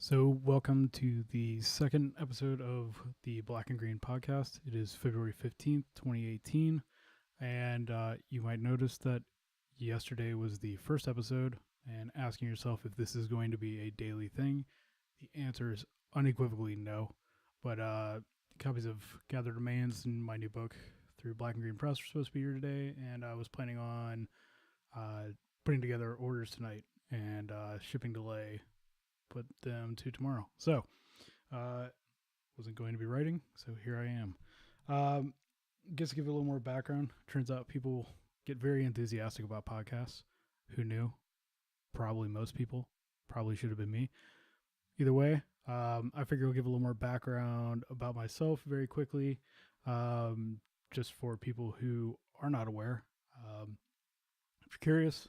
So, welcome to the second episode of the Black and Green podcast. It is February 15th, 2018. And you might notice that yesterday was the first episode, and asking yourself if this is going to be a daily thing. The answer is unequivocally no. But copies of Gathered Remains and my new book through Black and Green Press are supposed to be here today, and I was planning on putting together orders tonight, and shipping delay put them to tomorrow. So, wasn't going to be writing, so here I am. Guess to give you a little more background, turns out people get very enthusiastic about podcasts. Who knew? Probably most people. Probably should have been me. Either way, I figure I'll give a little more background about myself very quickly, just for people who are not aware. If you're curious,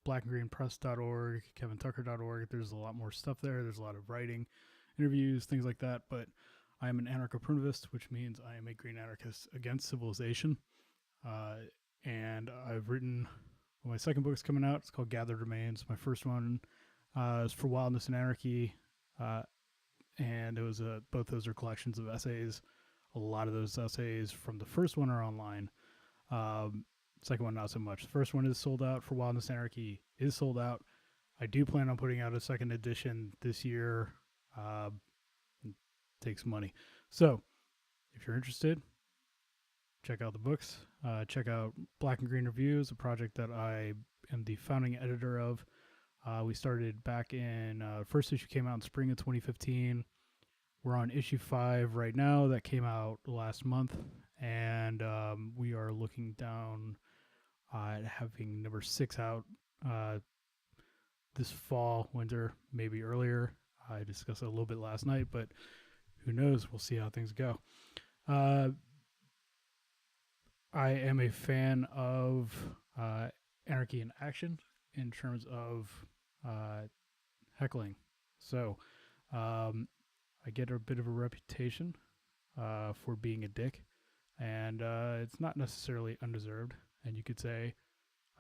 blackandgreenpress.org, kevintucker.org. There's a lot more stuff there. There's a lot of writing, interviews, things like that. But I am an anarcho-primitivist, which means I am a green anarchist against civilization. And I've written, well, my second book is coming out. It's called Gathered Remains. My first one is for Wildness and Anarchy. And it was both those are collections of essays. A lot of those essays from the first one are online. Second one, not so much. The first one is sold out. For Wildness Anarchy is sold out. I do plan on putting out a second edition this year. It takes money. So, if you're interested, check out the books. Check out Black and Green Reviews, a project that I am the founding editor of. We started back in, first issue came out in spring of 2015. We're on issue 5 right now. That came out last month. And we are looking down at having number 6 out this fall, winter, maybe earlier. I discussed it a little bit last night, but who knows? We'll see how things go. I am a fan of anarchy in action in terms of heckling. So I get a bit of a reputation for being a dick. And it's not necessarily undeserved. And you could say,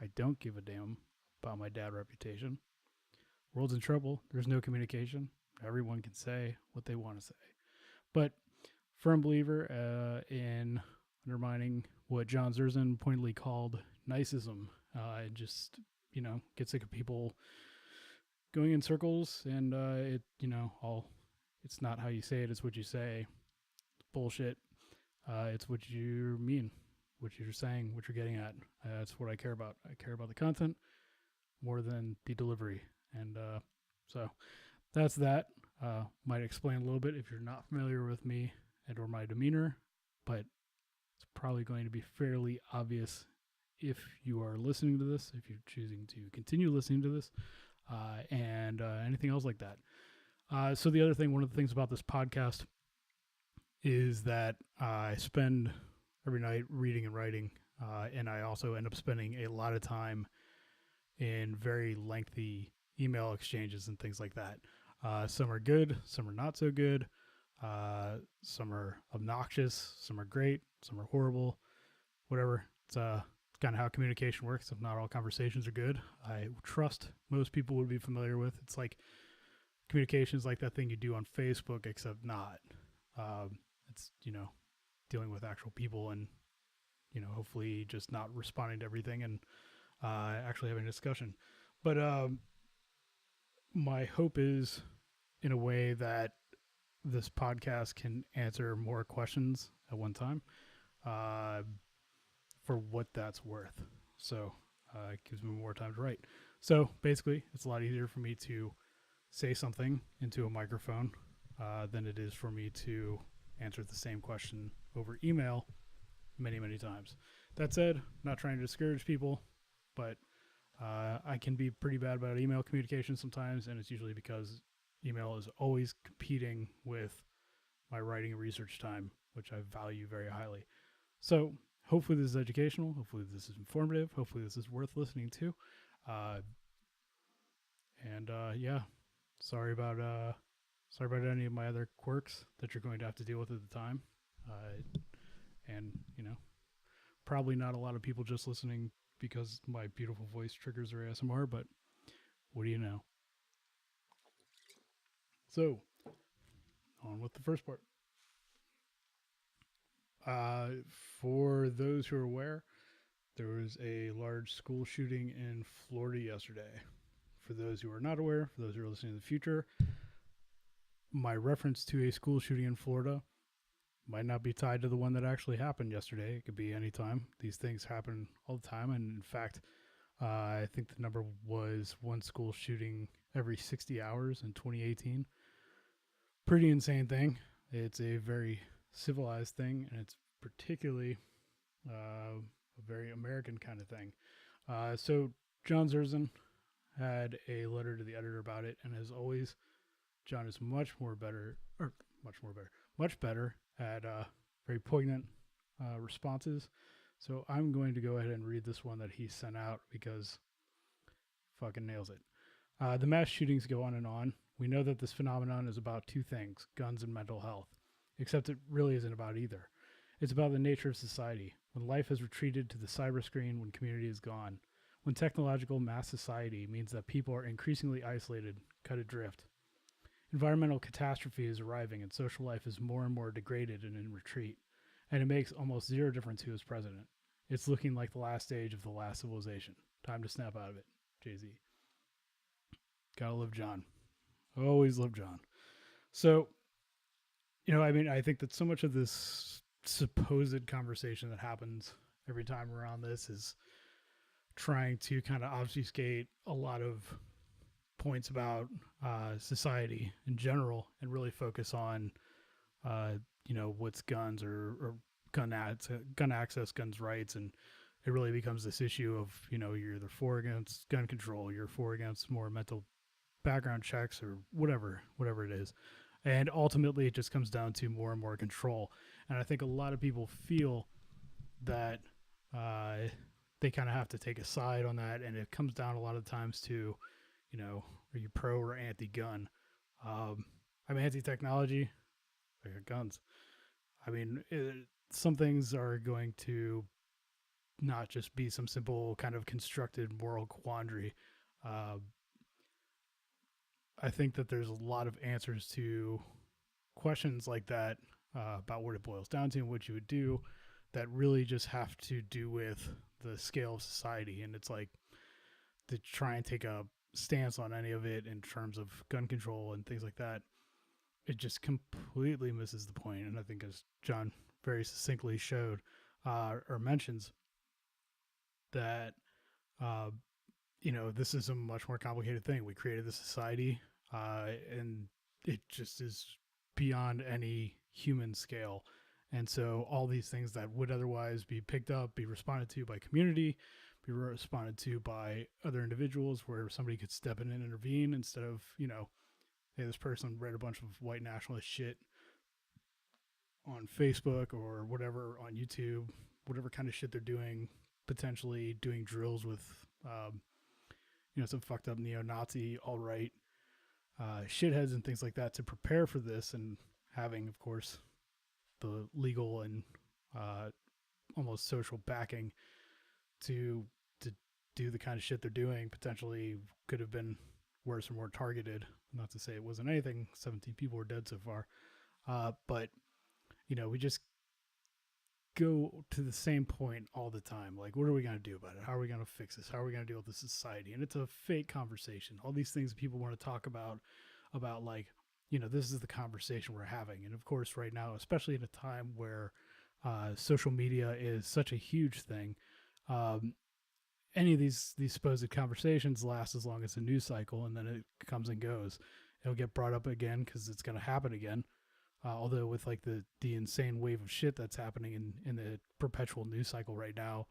I don't give a damn about my dad reputation. World's in trouble. There's no communication. Everyone can say what they want to say. But firm believer in undermining what John Zerzan pointedly called niceism. It just, get sick of people going in circles, and it's not how you say it, it's what you say. It's bullshit. It's what you mean, what you're saying, what you're getting at. That's what I care about. I care about the content more than the delivery. And so that's that. Might explain a little bit if you're not familiar with me and or my demeanor, but it's probably going to be fairly obvious if you are listening to this, if you're choosing to continue listening to this, and anything else like that. So the other thing, one of the things about this podcast is that I spend every night reading and writing, and I also end up spending a lot of time in very lengthy email exchanges and things like that. Some are good, some are not so good, some are obnoxious, some are great, some are horrible, whatever. It's kind of how communication works. If not all conversations are good, I trust most people would be familiar with. It's like communication is like that thing you do on Facebook, except not. It's, dealing with actual people and, hopefully just not responding to everything and actually having a discussion. But my hope is, in a way, that this podcast can answer more questions at one time for what that's worth. So it gives me more time to write. So basically, it's a lot easier for me to say something into a microphone than it is for me to answer the same question over email many, many times. That said, not trying to discourage people, but I can be pretty bad about email communication sometimes, and it's usually because email is always competing with my writing and research time, which I value very highly. So hopefully this is educational. Hopefully this is informative. Hopefully this is worth listening to. Sorry about any of my other quirks that you're going to have to deal with at the time. Probably not a lot of people just listening because my beautiful voice triggers their ASMR, but what do you know? So, on with the first part. For those who are aware, there was a large school shooting in Florida yesterday. For those who are not aware, for those who are listening in the future, my reference to a school shooting in Florida might not be tied to the one that actually happened yesterday. It could be any time. These things happen all the time. And in fact, I think the number was one school shooting every 60 hours in 2018. Pretty insane thing. It's a very civilized thing, and it's particularly a very American kind of thing. So John Zerzan had a letter to the editor about it, and as always, John is much better at very poignant responses. So I'm going to go ahead and read this one that he sent out because fucking nails it. The mass shootings go on and on. We know that this phenomenon is about two things, guns and mental health, except it really isn't about either. It's about the nature of society, when life has retreated to the cyber screen, when community is gone, when technological mass society means that people are increasingly isolated, cut adrift. Environmental catastrophe is arriving and social life is more and more degraded and in retreat, and it makes almost zero difference who is president. It's looking like the last stage of the last civilization. Time to snap out of it. Jay-Z. Gotta love John. Always love John. So, I think that so much of this supposed conversation that happens every time around this is trying to kind of obfuscate a lot of points about society in general and really focus on, what's guns or gun access, guns rights. And it really becomes this issue of, you're either for or against gun control, you're for or against more mental background checks or whatever it is. And ultimately it just comes down to more and more control. And I think a lot of people feel that they kind of have to take a side on that. And it comes down a lot of times to, are you pro or anti-gun? I'm anti-technology. I got guns. Some things are going to not just be some simple kind of constructed moral quandary. I think that there's a lot of answers to questions like that about what it boils down to and what you would do that really just have to do with the scale of society. And it's like to try and take a stance on any of it in terms of gun control and things like that, it just completely misses the point. And I think as John very succinctly showed or mentions that this is a much more complicated thing. We created this society, and it just is beyond any human scale. And so all these things that would otherwise be picked up, be responded to by community, be responded to by other individuals where somebody could step in and intervene instead of, hey, this person read a bunch of white nationalist shit on Facebook or whatever on YouTube, whatever kind of shit they're doing, potentially doing drills with some fucked up neo-Nazi alt-right shitheads and things like that to prepare for this, and having, of course, the legal and almost social backing to do the kind of shit they're doing potentially could have been worse or more targeted. Not to say it wasn't anything. 17 people were dead so far. But, we just go to the same point all the time. Like, what are we going to do about it? How are we going to fix this? How are we going to deal with this society? And it's a fake conversation. All these things people want to talk about like, this is the conversation we're having. And of course, right now, especially at a time where social media is such a huge thing, any of these supposed conversations last as long as a news cycle, and then it comes and goes. It'll get brought up again because it's going to happen again. Although with like the insane wave of shit that's happening in the perpetual news cycle right now,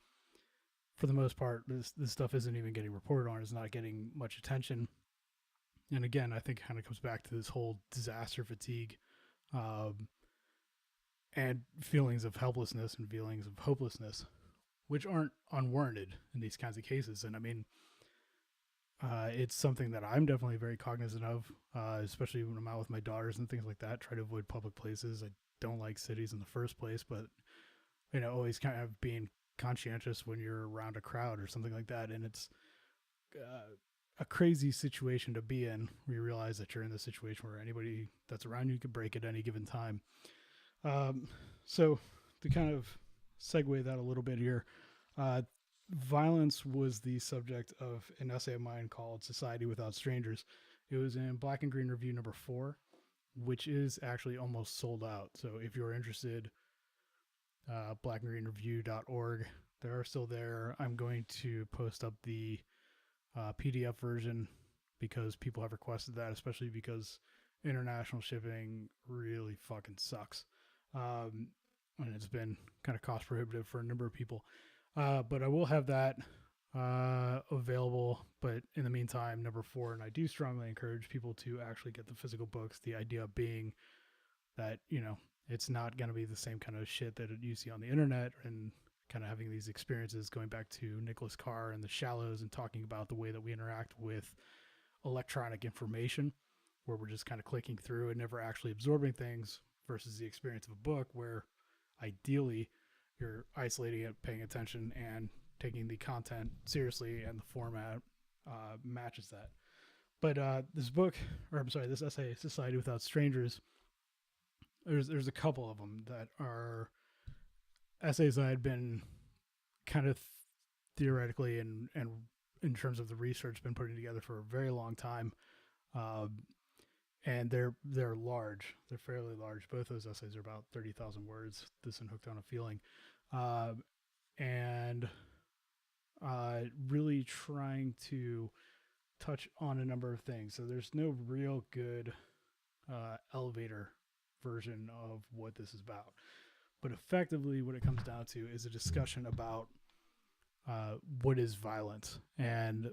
for the most part, this stuff isn't even getting reported on. It's not getting much attention. And again, I think it kind of comes back to this whole disaster fatigue and feelings of helplessness and feelings of hopelessness, which aren't unwarranted in these kinds of cases. And it's something that I'm definitely very cognizant of, especially when I'm out with my daughters and things like that. Try to avoid public places. I don't like cities in the first place, but always kind of being conscientious when you're around a crowd or something like that. And it's a crazy situation to be in where you realize that you're in this situation where anybody that's around you could break at any given time. So to kind of segue that a little bit here, uh, violence was the subject of an essay of mine called Society Without Strangers. It was in Black and Green Review number 4, which is actually almost sold out. So if you're interested, blackandgreenreview.org, they're still there. I'm going to post up the PDF version because people have requested that, especially because international shipping really fucking sucks. And it's been kind of cost prohibitive for a number of people. But I will have that available. But in the meantime, number 4, and I do strongly encourage people to actually get the physical books. The idea being that, you know, it's not going to be the same kind of shit that you see on the internet, and kind of having these experiences going back to Nicholas Carr and The Shallows and talking about the way that we interact with electronic information, where we're just kind of clicking through and never actually absorbing things, versus the experience of a book where ideally you're isolating it, paying attention, and taking the content seriously, and the format matches that. But this essay, Society Without Strangers, there's a couple of them that are essays I had been kind of theoretically and in terms of the research been putting together for a very long time. And they're large. They're fairly large. Both those essays are about 30,000 words. This and Hooked on a Feeling. And really trying to touch on a number of things. So there's no real good elevator version of what this is about. But effectively what it comes down to is a discussion about what is violence, and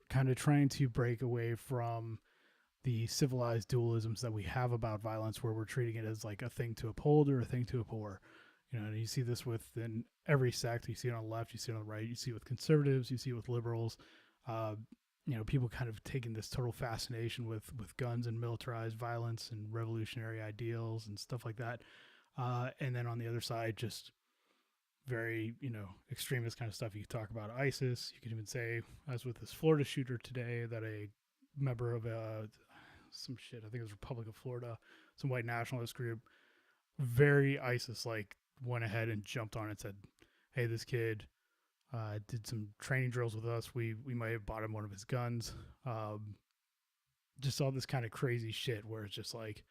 kind of trying to break away from the civilized dualisms that we have about violence, where we're treating it as like a thing to uphold or a thing to abhor. You know, and you see this within every sect. You see it on the left, you see it on the right, you see it with conservatives, you see it with liberals. You know, people kind of taking this total fascination with guns and militarized violence and revolutionary ideals and stuff like that. And then on the other side, just very, you know, extremist kind of stuff. You can talk about ISIS. You can even say, as with this Florida shooter today, that a member of some shit, I think it was Republic of Florida, some white nationalist group, very ISIS-like, went ahead and jumped on it and said, hey, this kid did some training drills with us. We might have bought him one of his guns. Just all this kind of crazy shit where it's just like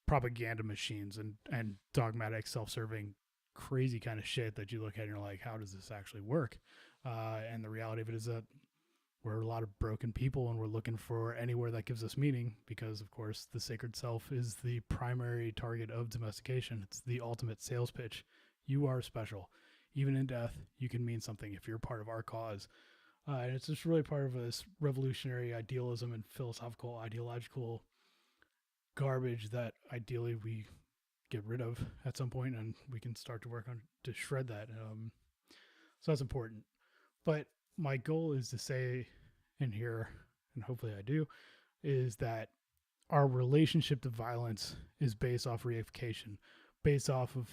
propaganda machines and dogmatic, self-serving, crazy kind of shit that you look at and you're like, how does this actually work? And the reality of it is that we're a lot of broken people, and we're looking for anywhere that gives us meaning, because of course the sacred self is the primary target of domestication. It's the ultimate sales pitch. You are special. Even in death, you can mean something if you're part of our cause. And it's just really part of this revolutionary idealism and philosophical, ideological garbage that ideally we get rid of at some point, and we can start to work on to shred that. So that's important. But my goal is to say in here, and hopefully I do, is that our relationship to violence is based off reification, based off of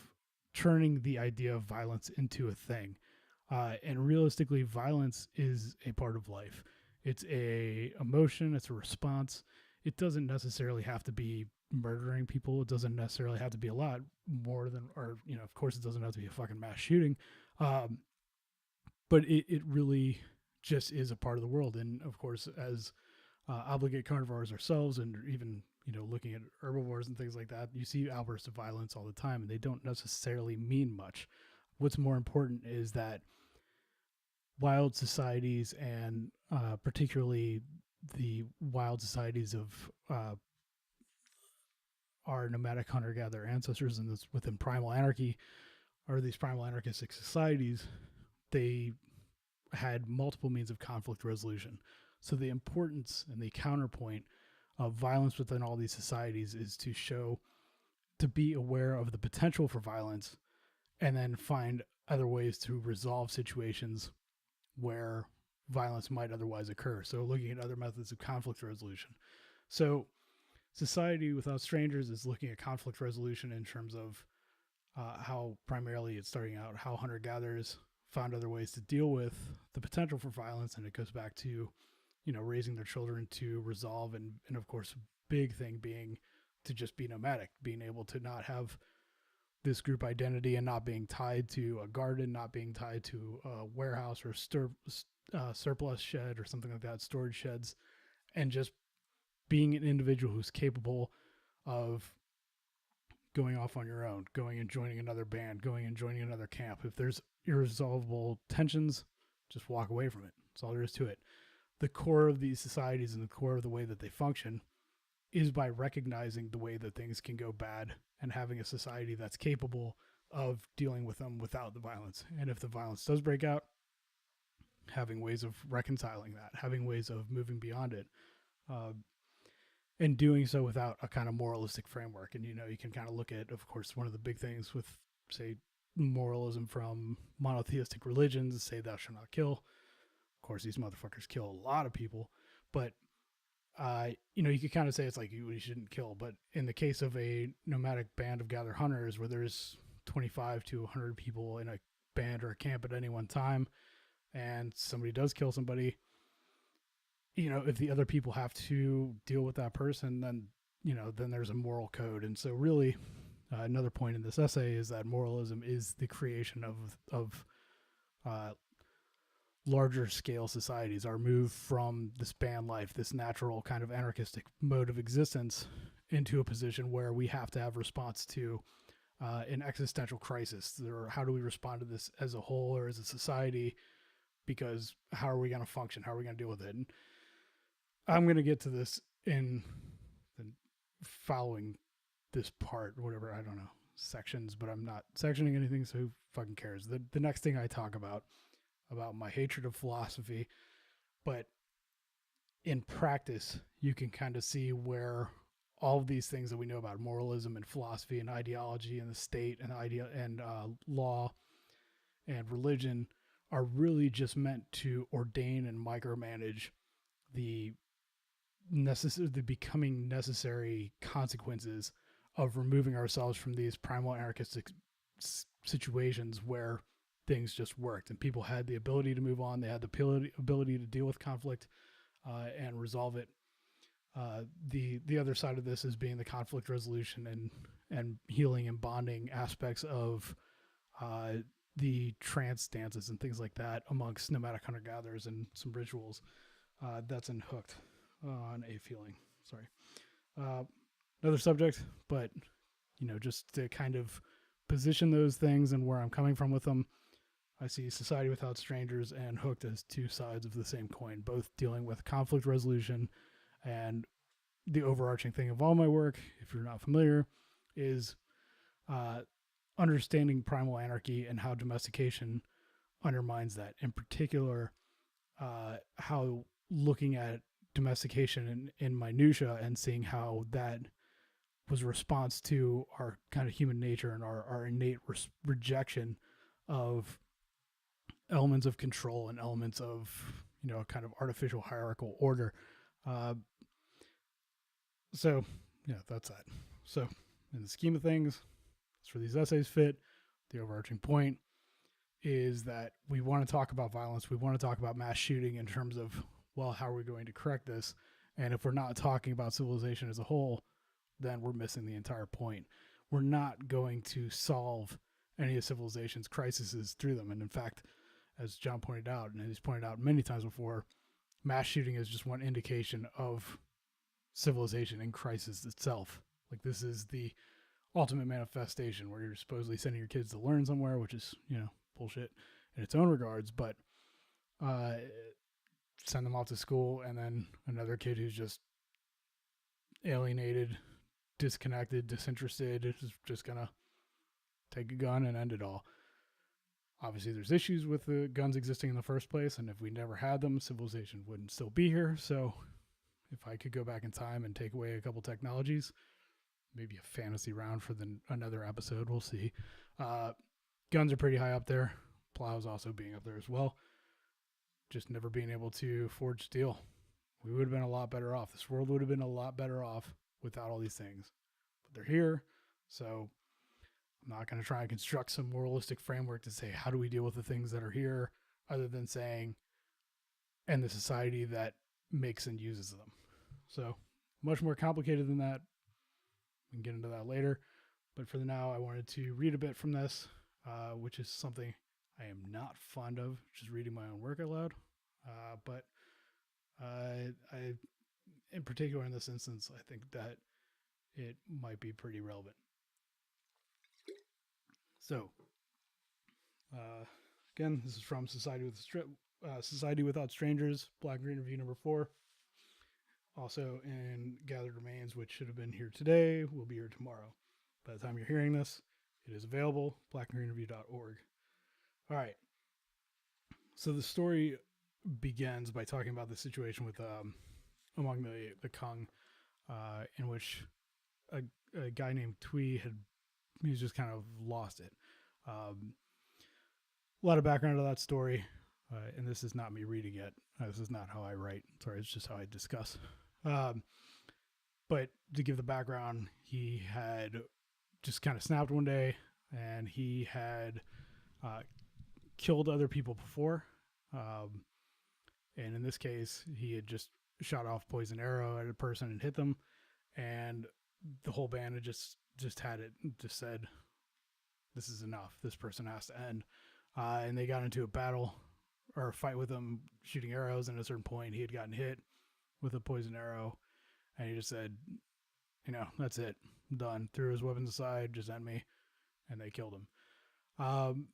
turning the idea of violence into a thing. And realistically, violence is a part of life. It's a emotion. It's a response. It doesn't necessarily have to be murdering people. It doesn't necessarily have to be a lot more than, or, you know, of course it doesn't have to be a fucking mass shooting. But it really just is a part of the world. And of course, as obligate carnivores ourselves, and even, you know, looking at herbivores and things like that, you see outbursts of violence all the time, and they don't necessarily mean much. What's more important is that wild societies, and particularly the wild societies of our nomadic hunter-gatherer ancestors, and this within primal anarchy, or these primal anarchistic societies, they had multiple means of conflict resolution. So the importance and the counterpoint of violence within all these societies is to be aware of the potential for violence, and then find other ways to resolve situations where violence might otherwise occur. So looking at other methods of conflict resolution. So Society Without Strangers is looking at conflict resolution in terms of how primarily it's starting out how hunter-gatherers found other ways to deal with the potential for violence. And it goes back to, raising their children to resolve. And of course, big thing being to just be nomadic, being able to not have this group identity and not being tied to a garden, not being tied to a warehouse or surplus shed or something like that, storage sheds, and just being an individual who's capable of going off on your own, going and joining another band, going and joining another camp. If there's irresolvable tensions, just walk away from it. That's all there is to it. The core of these societies and the core of the way that they function is by recognizing the way that things can go bad and having a society that's capable of dealing with them without the violence. And if the violence does break out, having ways of reconciling that, having ways of moving beyond it, and doing so without a kind of moralistic framework. And, you can kind of look at, of course, one of the big things with, say, moralism from monotheistic religions, say thou shalt not kill. Of course, these motherfuckers kill a lot of people, but you could kind of say it's like you shouldn't kill. But in the case of a nomadic band of gather hunters where there's 25 to 100 people in a band or a camp at any one time, and somebody does kill somebody, if the other people have to deal with that person, then there's a moral code. And so really another point in this essay is that moralism is the creation of larger scale societies, our move from this band life, this natural kind of anarchistic mode of existence, into a position where we have to have response to an existential crisis. Or how do we respond to this as a whole or as a society? Because how are we going to function? How are we going to deal with it? And I'm going to get to this in the following this part, whatever, I don't know, sections, but I'm not sectioning anything, so who fucking cares? The next thing I talk about my hatred of philosophy, but in practice, you can kind of see where all of these things that we know about moralism and philosophy and ideology and the state and law and religion are really just meant to ordain and micromanage the becoming necessary consequences of removing ourselves from these primal anarchistic situations where things just worked and people had the ability to move on. They had the ability to deal with conflict and resolve it. The other side of this is being the conflict resolution and healing and bonding aspects of the trance dances and things like that amongst nomadic hunter-gatherers and some rituals. That's in Hooked on a Feeling. Sorry. Another subject, but, just to kind of position those things and where I'm coming from with them, I see Society Without Strangers and Hooked as two sides of the same coin, both dealing with conflict resolution. And the overarching thing of all my work, if you're not familiar, is understanding primal anarchy and how domestication undermines that. In particular, how looking at domestication in minutia and seeing how that was a response to our kind of human nature and our innate rejection of elements of control and elements of, kind of artificial hierarchical order. So, yeah, that's that. So, in the scheme of things, that's where these essays fit. The overarching point is that we want to talk about violence. We want to talk about mass shooting in terms of, well, how are we going to correct this? And if we're not talking about civilization as a whole, then we're missing the entire point. We're not going to solve any of civilization's crises through them. And in fact, as John pointed out, and he's pointed out many times before, mass shooting is just one indication of civilization in crisis itself. Like, this is the ultimate manifestation where you're supposedly sending your kids to learn somewhere, which is, bullshit in its own regards, but send them off to school, and then another kid who's just alienated, disconnected, disinterested is just gonna take a gun and end it all. Obviously, there's issues with the guns existing in the first place, and if we never had them, civilization wouldn't still be here. So if I could go back in time and take away a couple technologies, maybe a fantasy round for another episode, we'll see. Guns are pretty high up there. Plows also being up there as well. Just never being able to forge steel. We would have been a lot better off. This world would have been a lot better off without all these things. But they're here, so I'm not going to try and construct some moralistic framework to say, how do we deal with the things that are here, other than saying, and the society that makes and uses them. So, much more complicated than that. We can get into that later. But for now, I wanted to read a bit from this, which is something I am not fond of, just reading my own work out loud. But I, in particular, in this instance, I think that it might be pretty relevant. So, again, this is from Society Without Strangers, Black and Green Review number 4. Also in Gathered Remains, which should have been here today, will be here tomorrow. By the time you're hearing this, it is available, blackandgreenreview.org. All right. So the story begins by talking about the situation with among the Kung, in which a guy named Twee he's just kind of lost it. A lot of background to that story, and this is not me reading it. This is not how I write. Sorry, it's just how I discuss. But to give the background, he had just kind of snapped one day, and he had killed other people before. And in this case, he had just shot off poison arrow at a person and hit them, and the whole band had just had it, just said, this is enough. This person has to end. And they got into a battle or a fight with him, shooting arrows, and at a certain point he had gotten hit with a poison arrow, and he just said, that's it, I'm done. Threw his weapons aside, just end me, and they killed him.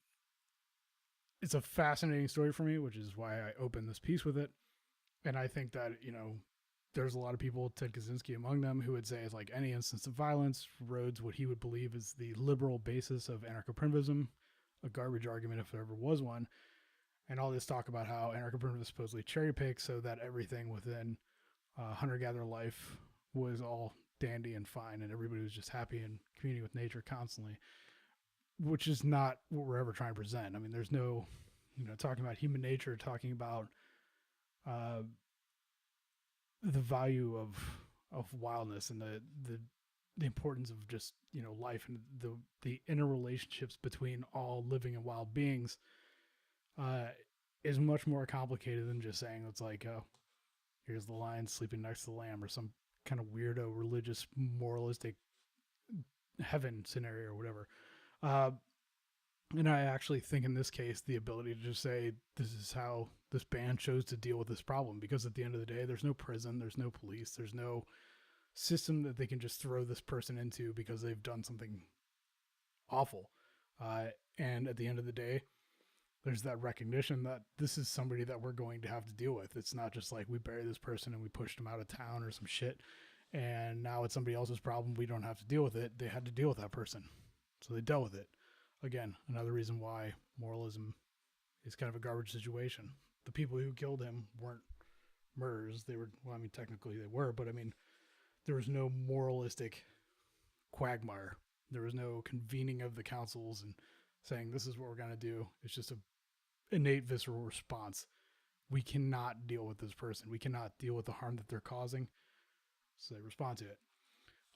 It's a fascinating story for me, which is why I opened this piece with it. And I think that, there's a lot of people, Ted Kaczynski among them, who would say it's like any instance of violence erodes what he would believe is the liberal basis of anarcho-primitivism, a garbage argument if there ever was one. And all this talk about how anarcho-primitivism supposedly cherry picks so that everything within hunter-gatherer life was all dandy and fine, and everybody was just happy and communing with nature constantly, which is not what we're ever trying to present. I mean, there's no, talking about human nature, talking about the value of wildness and the importance of just, life and the interrelationships between all living and wild beings is much more complicated than just saying it's like, oh, here's the lion sleeping next to the lamb, or some kind of weirdo religious moralistic heaven scenario or whatever. And I actually think in this case, the ability to just say, this is how this band chose to deal with this problem, because at the end of the day, there's no prison, there's no police, there's no system that they can just throw this person into because they've done something awful. And at the end of the day, there's that recognition that this is somebody that we're going to have to deal with. It's not just like we bury this person and we pushed them out of town or some shit, and now it's somebody else's problem. We don't have to deal with it. They had to deal with that person, so they dealt with it. Again, another reason why moralism is kind of a garbage situation. The people who killed him weren't murderers. They were, well, I mean, technically they were, but I mean, there was no moralistic quagmire. There was no convening of the councils and saying, this is what we're going to do. It's just a innate visceral response. We cannot deal with this person. We cannot deal with the harm that they're causing. So they respond to it.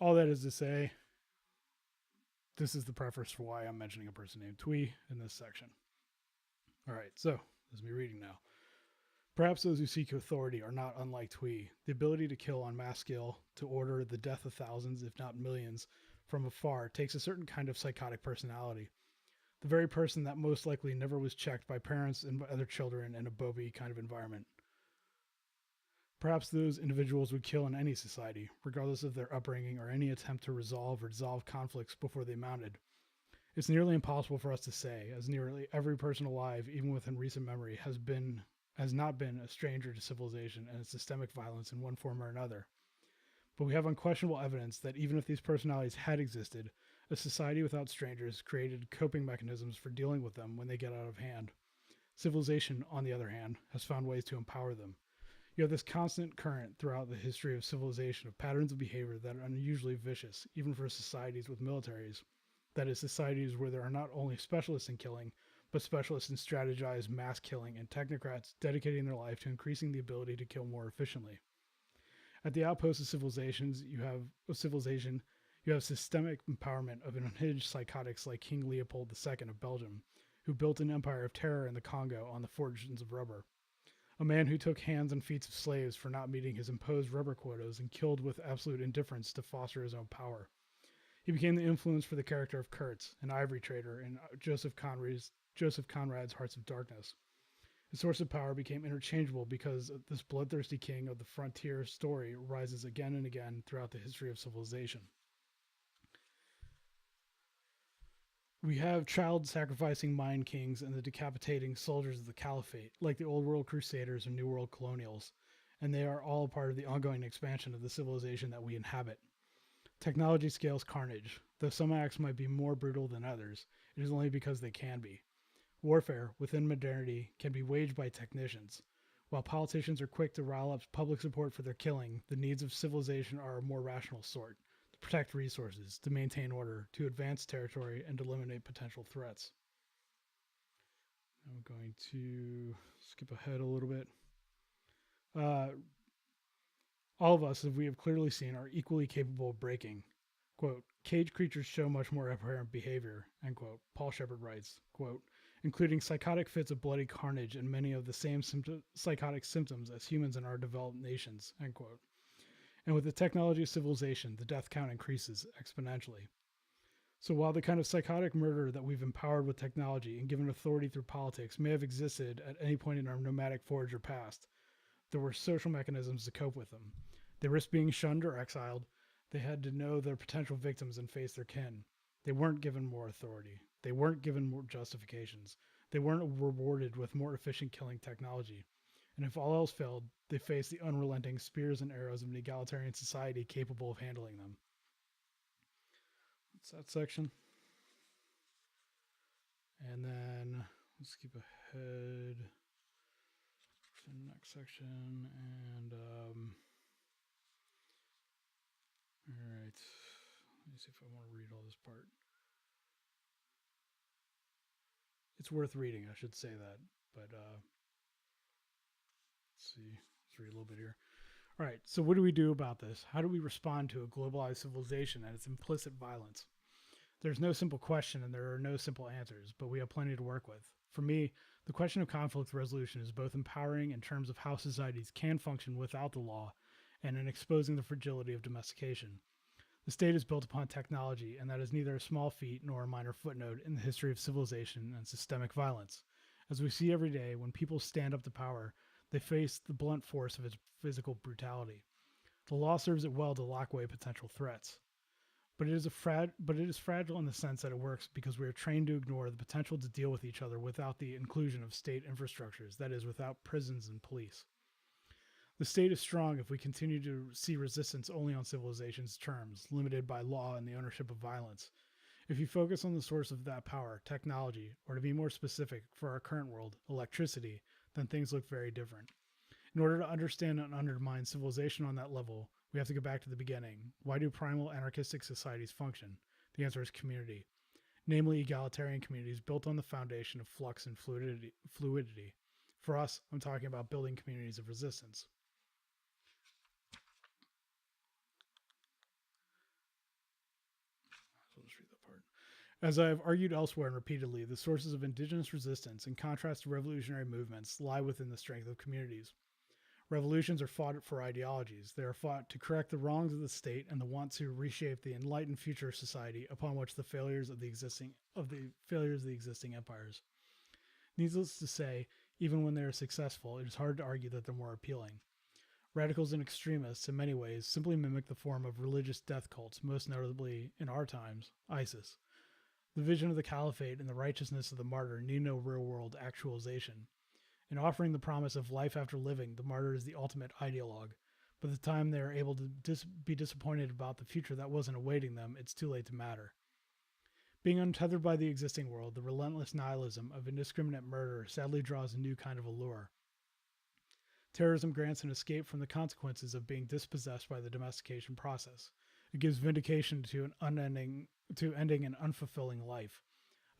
All that is to say, this is the preface for why I'm mentioning a person named Twee in this section. All right, so this is me reading now. Perhaps those who seek authority are not unlike Twee. The ability to kill on mass scale, to order the death of thousands, if not millions, from afar takes a certain kind of psychotic personality. The very person that most likely never was checked by parents and by other children in a Bobby kind of environment. Perhaps those individuals would kill in any society, regardless of their upbringing or any attempt to resolve or dissolve conflicts before they mounted. It's nearly impossible for us to say, as nearly every person alive, even within recent memory, has not been a stranger to civilization and its systemic violence in one form or another. But we have unquestionable evidence that even if these personalities had existed, a society without strangers created coping mechanisms for dealing with them when they get out of hand. Civilization, on the other hand, has found ways to empower them. You have this constant current throughout the history of civilization of patterns of behavior that are unusually vicious, even for societies with militaries. That is, societies where there are not only specialists in killing, but specialists in strategized mass killing and technocrats dedicating their life to increasing the ability to kill more efficiently. At the outposts of civilization, You have systemic empowerment of unhinged psychotics like King Leopold II of Belgium, who built an empire of terror in the Congo on the fortunes of rubber. A man who took hands and feet of slaves for not meeting his imposed rubber quotas and killed with absolute indifference to foster his own power. He became the influence for the character of Kurtz, an ivory trader in Joseph Conrad's Hearts of Darkness. His source of power became interchangeable because this bloodthirsty king of the frontier story rises again and again throughout the history of civilization. We have child-sacrificing mind kings and the decapitating soldiers of the caliphate, like the Old World Crusaders and New World Colonials, and they are all part of the ongoing expansion of the civilization that we inhabit. Technology scales carnage. Though some acts might be more brutal than others, it is only because they can be. Warfare, within modernity, can be waged by technicians. While politicians are quick to rile up public support for their killing, the needs of civilization are a more rational sort. To protect resources, to maintain order, to advance territory, and to eliminate potential threats. I'm going to skip ahead a little bit. All of us, as we have clearly seen, are equally capable of breaking. Quote, cage creatures show much more apparent behavior, end quote. Paul Shepard writes, quote, including psychotic fits of bloody carnage and many of the same psychotic symptoms as humans in our developed nations, end quote. And with the technology of civilization, the death count increases exponentially. So while the kind of psychotic murder that we've empowered with technology and given authority through politics may have existed at any point in our nomadic forager past, there were social mechanisms to cope with them. They risked being shunned or exiled. They had to know their potential victims and face their kin. They weren't given more authority. They weren't given more justifications. They weren't rewarded with more efficient killing technology. And if all else failed, they faced the unrelenting spears and arrows of an egalitarian society capable of handling them. That's that section. And then let's skip ahead to the next section. And all right, let me see if I want to read all this part. It's worth reading, I should say that, but let's see, let's read a little bit here. All right, so what do we do about this? How do we respond to a globalized civilization and its implicit violence? There's no simple question and there are no simple answers, but we have plenty to work with. For me, the question of conflict resolution is both empowering in terms of how societies can function without the law and in exposing the fragility of domestication. The state is built upon technology, and that is neither a small feat nor a minor footnote in the history of civilization and systemic violence. As we see every day, when people stand up to power, they face the blunt force of its physical brutality. The law serves it well to lock away potential threats. But it is fragile in the sense that it works because we are trained to ignore the potential to deal with each other without the inclusion of state infrastructures, that is, without prisons and police. The state is strong if we continue to see resistance only on civilization's terms, limited by law and the ownership of violence. If you focus on the source of that power, technology, or to be more specific, for our current world, electricity, then things look very different. In order to understand and undermine civilization on that level, we have to go back to the beginning. Why do primal anarchistic societies function? The answer is community, namely egalitarian communities built on the foundation of flux and fluidity. For us, I'm talking about building communities of resistance. So let's read that part. As I have argued elsewhere and repeatedly, the sources of indigenous resistance, in contrast to revolutionary movements, lie within the strength of communities. Revolutions are fought for ideologies. They are fought to correct the wrongs of the state and the want to reshape the enlightened future society upon which the failures of the existing empires. Needless to say, even when they are successful, it is hard to argue that they're more appealing. Radicals and extremists, in many ways, simply mimic the form of religious death cults, most notably, in our times, ISIS. The vision of the caliphate and the righteousness of the martyr need no real-world actualization. In offering the promise of life after living, the martyr is the ultimate ideologue. By the time they are able to be disappointed about the future that wasn't awaiting them, it's too late to matter. Being untethered by the existing world, the relentless nihilism of indiscriminate murder sadly draws a new kind of allure. Terrorism grants an escape from the consequences of being dispossessed by the domestication process. It gives vindication to ending an unfulfilling life,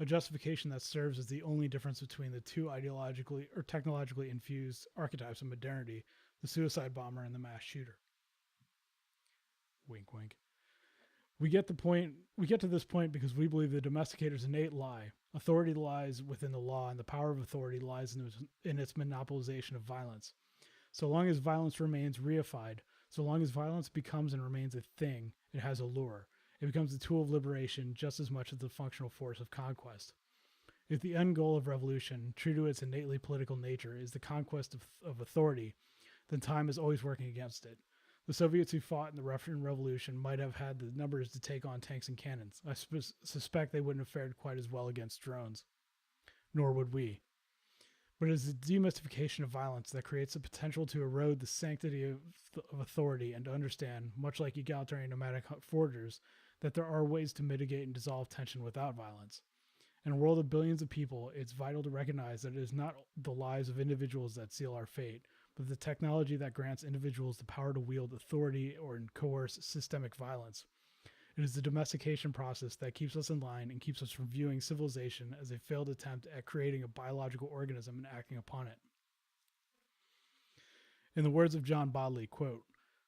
a justification that serves as the only difference between the two ideologically or technologically infused archetypes of modernity, the suicide bomber and the mass shooter. Wink, wink. We get to this point because we believe the domesticator's innate lie. Authority lies within the law, and the power of authority lies in its monopolization of violence. So long as violence remains reified, so long as violence becomes and remains a thing, it has a lure. It becomes a tool of liberation just as much as the functional force of conquest. If the end goal of revolution, true to its innately political nature, is the conquest of authority, then time is always working against it. The Soviets who fought in the Russian Revolution might have had the numbers to take on tanks and cannons. I suspect they wouldn't have fared quite as well against drones. Nor would we. But it is the demystification of violence that creates the potential to erode the sanctity of authority and to understand, much like egalitarian nomadic foragers, that there are ways to mitigate and dissolve tension without violence. In a world of billions of people, it's vital to recognize that it is not the lives of individuals that seal our fate, but the technology that grants individuals the power to wield authority or coerce systemic violence. It is the domestication process that keeps us in line and keeps us from viewing civilization as a failed attempt at creating a biological organism and acting upon it. In the words of John Bodley, quote,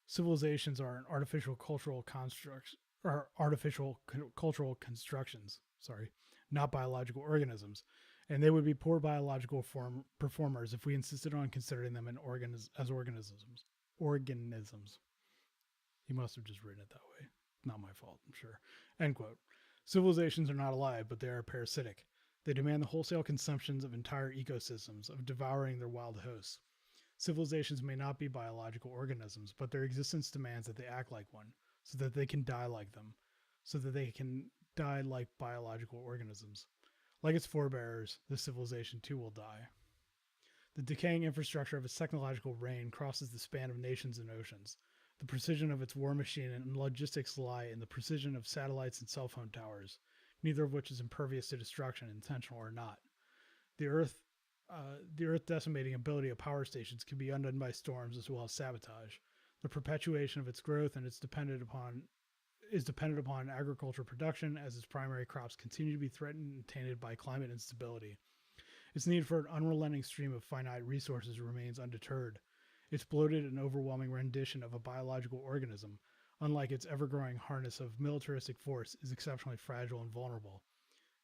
civilizations are artificial cultural constructions, not biological organisms, and they would be poor biological performers if we insisted on considering them as organisms. He must have just written it that way. Not my fault, I'm sure. End quote. Civilizations are not alive, but they are parasitic. They demand the wholesale consumptions of entire ecosystems, of devouring their wild hosts. Civilizations may not be biological organisms, but their existence demands that they act like one, so that they can die like them, so that they can die like biological organisms. Like its forebears, this civilization too will die. The decaying infrastructure of its technological reign crosses the span of nations and oceans. The precision of its war machine and logistics lie in the precision of satellites and cell phone towers, neither of which is impervious to destruction, intentional or not. The Earth decimating ability of power stations can be undone by storms as well as sabotage. The perpetuation of its growth and is dependent upon agricultural production as its primary crops continue to be threatened and tainted by climate instability. Its need for an unrelenting stream of finite resources remains undeterred. Its bloated and overwhelming rendition of a biological organism, unlike its ever-growing harness of militaristic force, is exceptionally fragile and vulnerable.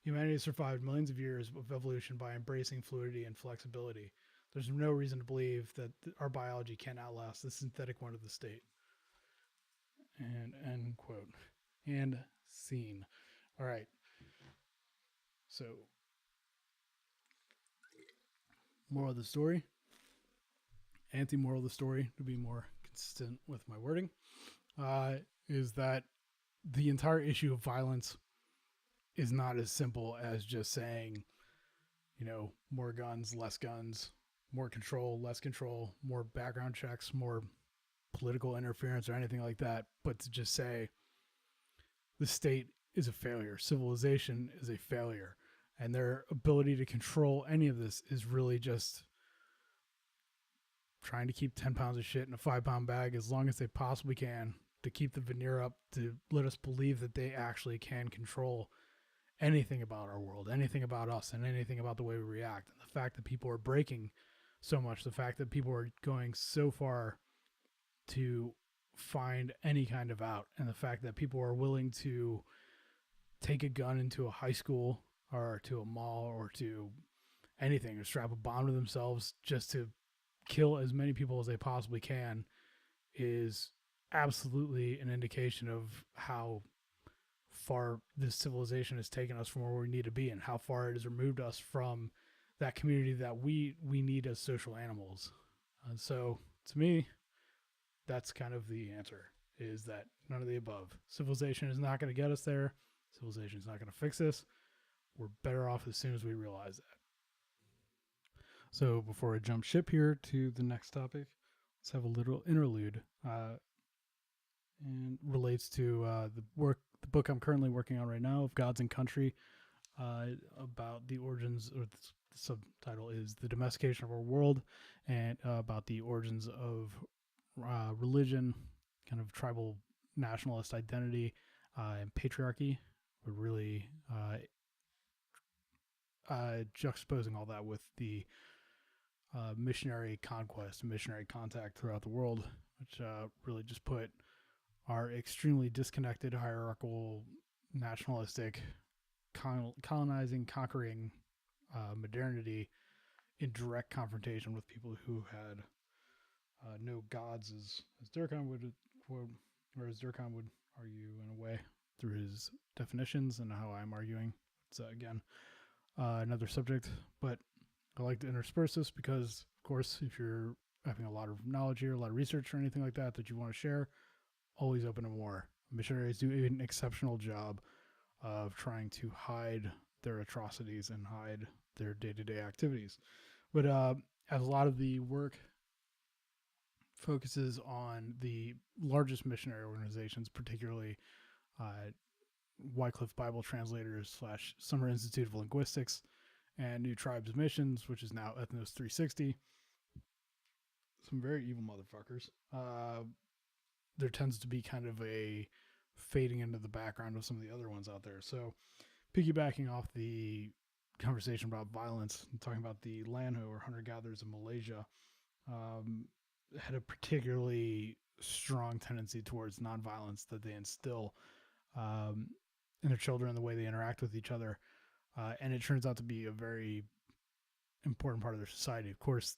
Humanity has survived millions of years of evolution by embracing fluidity and flexibility. There's no reason to believe that our biology can outlast the synthetic one of the state. And end quote. And scene. All right. So, moral of the story. Anti-moral of the story, to be more consistent with my wording, is that the entire issue of violence is not as simple as just saying, more guns, less guns, more control, less control, more background checks, more political interference or anything like that, but to just say the state is a failure, civilization is a failure, and their ability to control any of this is really just trying to keep 10 pounds of shit in a 5-pound bag as long as they possibly can to keep the veneer up, to let us believe that they actually can control anything about our world, anything about us, and anything about the way we react. And the fact that people are breaking so much, the fact that people are going so far to find any kind of out, and the fact that people are willing to take a gun into a high school or to a mall or to anything, or strap a bomb to themselves just to kill as many people as they possibly can, is absolutely an indication of how far this civilization has taken us from where we need to be and how far it has removed us from that community that we need as social animals. And so to me, that's kind of the answer, is that none of the above. Civilization is not going to get us there. Civilization is not going to fix this. We're better off as soon as we realize that. So before I jump ship here to the next topic, let's have a little interlude, and relates to the book I'm currently working on right now, of Gods and Country, about the origins, or the subtitle is The Domestication of Our World, and about the origins of religion, kind of tribal nationalist identity, and patriarchy. We're really juxtaposing all that with the missionary conquest, missionary contact throughout the world, which really just put are extremely disconnected, hierarchical, nationalistic, colonizing, conquering modernity in direct confrontation with people who had no gods, as Durkheim would quote, or as Durkheim would argue in a way through his definitions, and how I'm arguing. It's again another subject, but I like to intersperse this because, of course, if you're having a lot of knowledge here, a lot of research or anything like that you want to share, always open to more. Missionaries do an exceptional job of trying to hide their atrocities and hide their day-to-day activities. But as a lot of the work focuses on the largest missionary organizations, particularly Wycliffe Bible Translators / Summer Institute of Linguistics and New Tribes Missions, which is now Ethnos 360. Some very evil motherfuckers. There tends to be kind of a fading into the background of some of the other ones out there. So, piggybacking off the conversation about violence, and talking about the Lanho or hunter-gatherers in Malaysia, had a particularly strong tendency towards nonviolence that they instill in their children, the way they interact with each other. And it turns out to be a very important part of their society. Of course,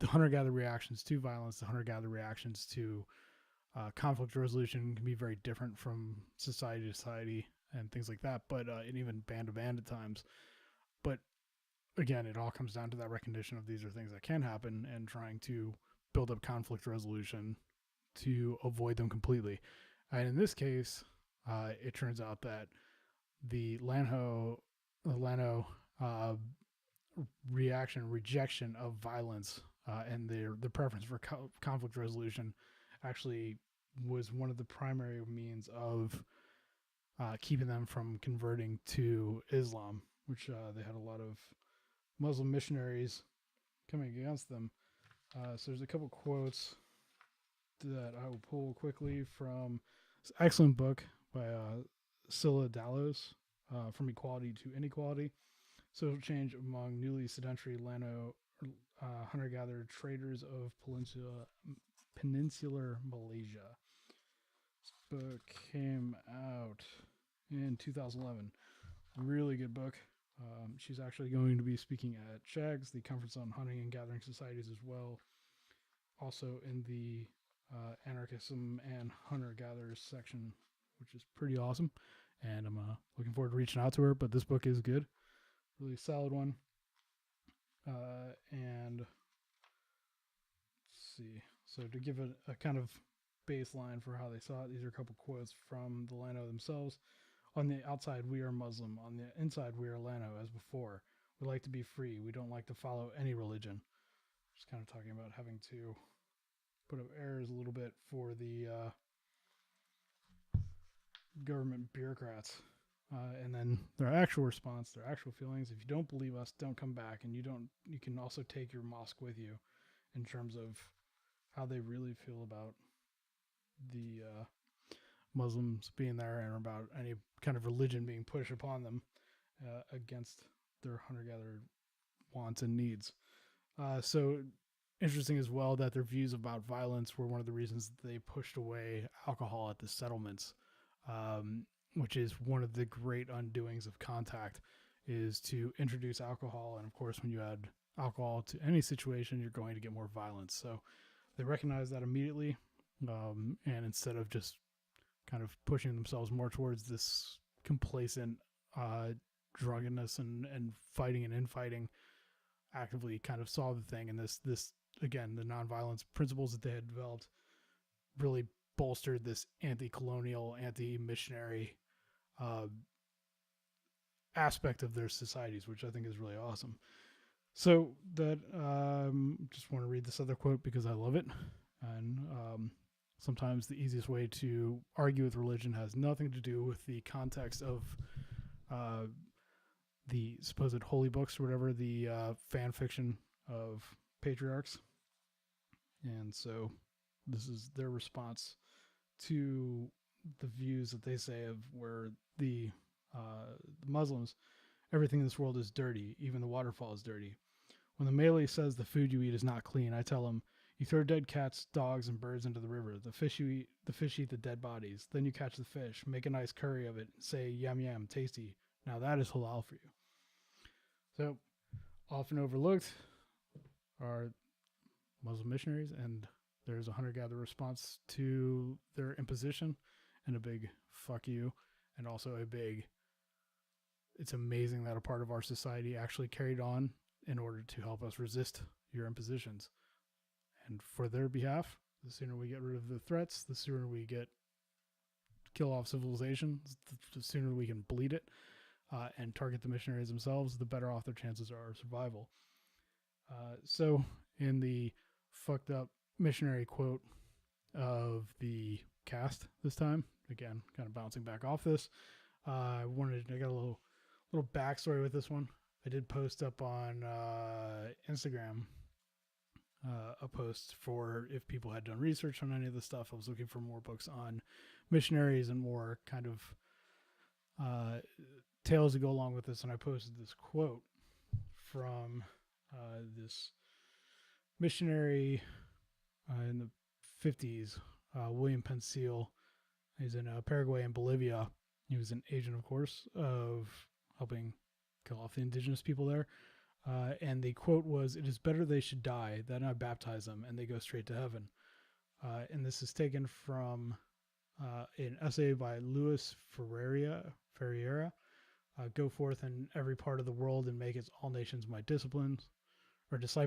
the hunter-gatherer reactions to violence, the hunter-gatherer reactions to conflict resolution can be very different from society to society and things like that, but and even band to band at times. But again, it all comes down to that recognition of these are things that can happen and trying to build up conflict resolution to avoid them completely. And in this case, it turns out that the Lano rejection of violence and their preference for conflict resolution actually was one of the primary means of keeping them from converting to Islam, which they had a lot of Muslim missionaries coming against them. So there's a couple quotes that I will pull quickly from this excellent book by Scylla Dallos, From Equality to Inequality, Social Change Among Newly Sedentary Lano Hunter-Gatherer Traders of Peninsular Malaysia. This book came out in 2011. Really good book. She's actually going to be speaking at CHAGS, the Conference on Hunting and Gathering Societies, as well. Also in the Anarchism and Hunter-Gatherers section, which is pretty awesome. And I'm looking forward to reaching out to her. But this book is good. Really solid one. And let's see. So to give a kind of baseline for how they saw it, these are a couple quotes from the Lano themselves. On the outside, we are Muslim. On the inside, we are Lano, as before. We like to be free. We don't like to follow any religion. Just kind of talking about having to put up airs a little bit for the government bureaucrats. And then their actual response, their actual feelings. If you don't believe us, don't come back. And you can also take your mosque with you, in terms of how they really feel about the Muslims being there and about any kind of religion being pushed upon them against their hunter-gatherer wants and needs. So interesting as well that their views about violence were one of the reasons that they pushed away alcohol at the settlements, which is one of the great undoings of contact, is to introduce alcohol. And of course, when you add alcohol to any situation, you're going to get more violence. So they recognize that immediately. And instead of just kind of pushing themselves more towards this complacent drunkenness and fighting and infighting, actively kind of saw the thing. And this again, the nonviolence principles that they had developed really bolstered this anti-colonial, anti-missionary aspect of their societies, which I think is really awesome. So that just want to read this other quote because I love it. And sometimes the easiest way to argue with religion has nothing to do with the context of the supposed holy books or whatever, the fan fiction of patriarchs. And so this is their response to the views that they say of where the Muslims, everything in this world is dirty, even the waterfall is dirty. When the Malay says the food you eat is not clean, I tell him, You throw dead cats, dogs, and birds into the river. The fish eat the dead bodies. Then you catch the fish, make a nice curry of it, say yum yum, tasty. Now that is halal for you. So, often overlooked are Muslim missionaries, and there's a hunter-gatherer response to their imposition, and a big fuck you, and also a big, it's amazing that a part of our society actually carried on in order to help us resist your impositions. And for their behalf, the sooner we get rid of the threats, the sooner we kill off civilization, the sooner we can bleed it and target the missionaries themselves, the better off their chances are of survival. So in the fucked up missionary quote of the cast this time, again, kind of bouncing back off this, I got a little backstory with this one. I did post up on Instagram a post for if people had done research on any of this stuff. I was looking for more books on missionaries and more kind of tales to go along with this, and I posted this quote from this missionary in the 50s, William Pencil. He's in Paraguay and Bolivia. He was an agent, of course, of helping kill off the indigenous people there. And the quote was, "It is better they should die than I baptize them and they go straight to heaven." And this is taken from an essay by Luis Ferreira. Go forth in every part of the world and make its all nations my disciplines as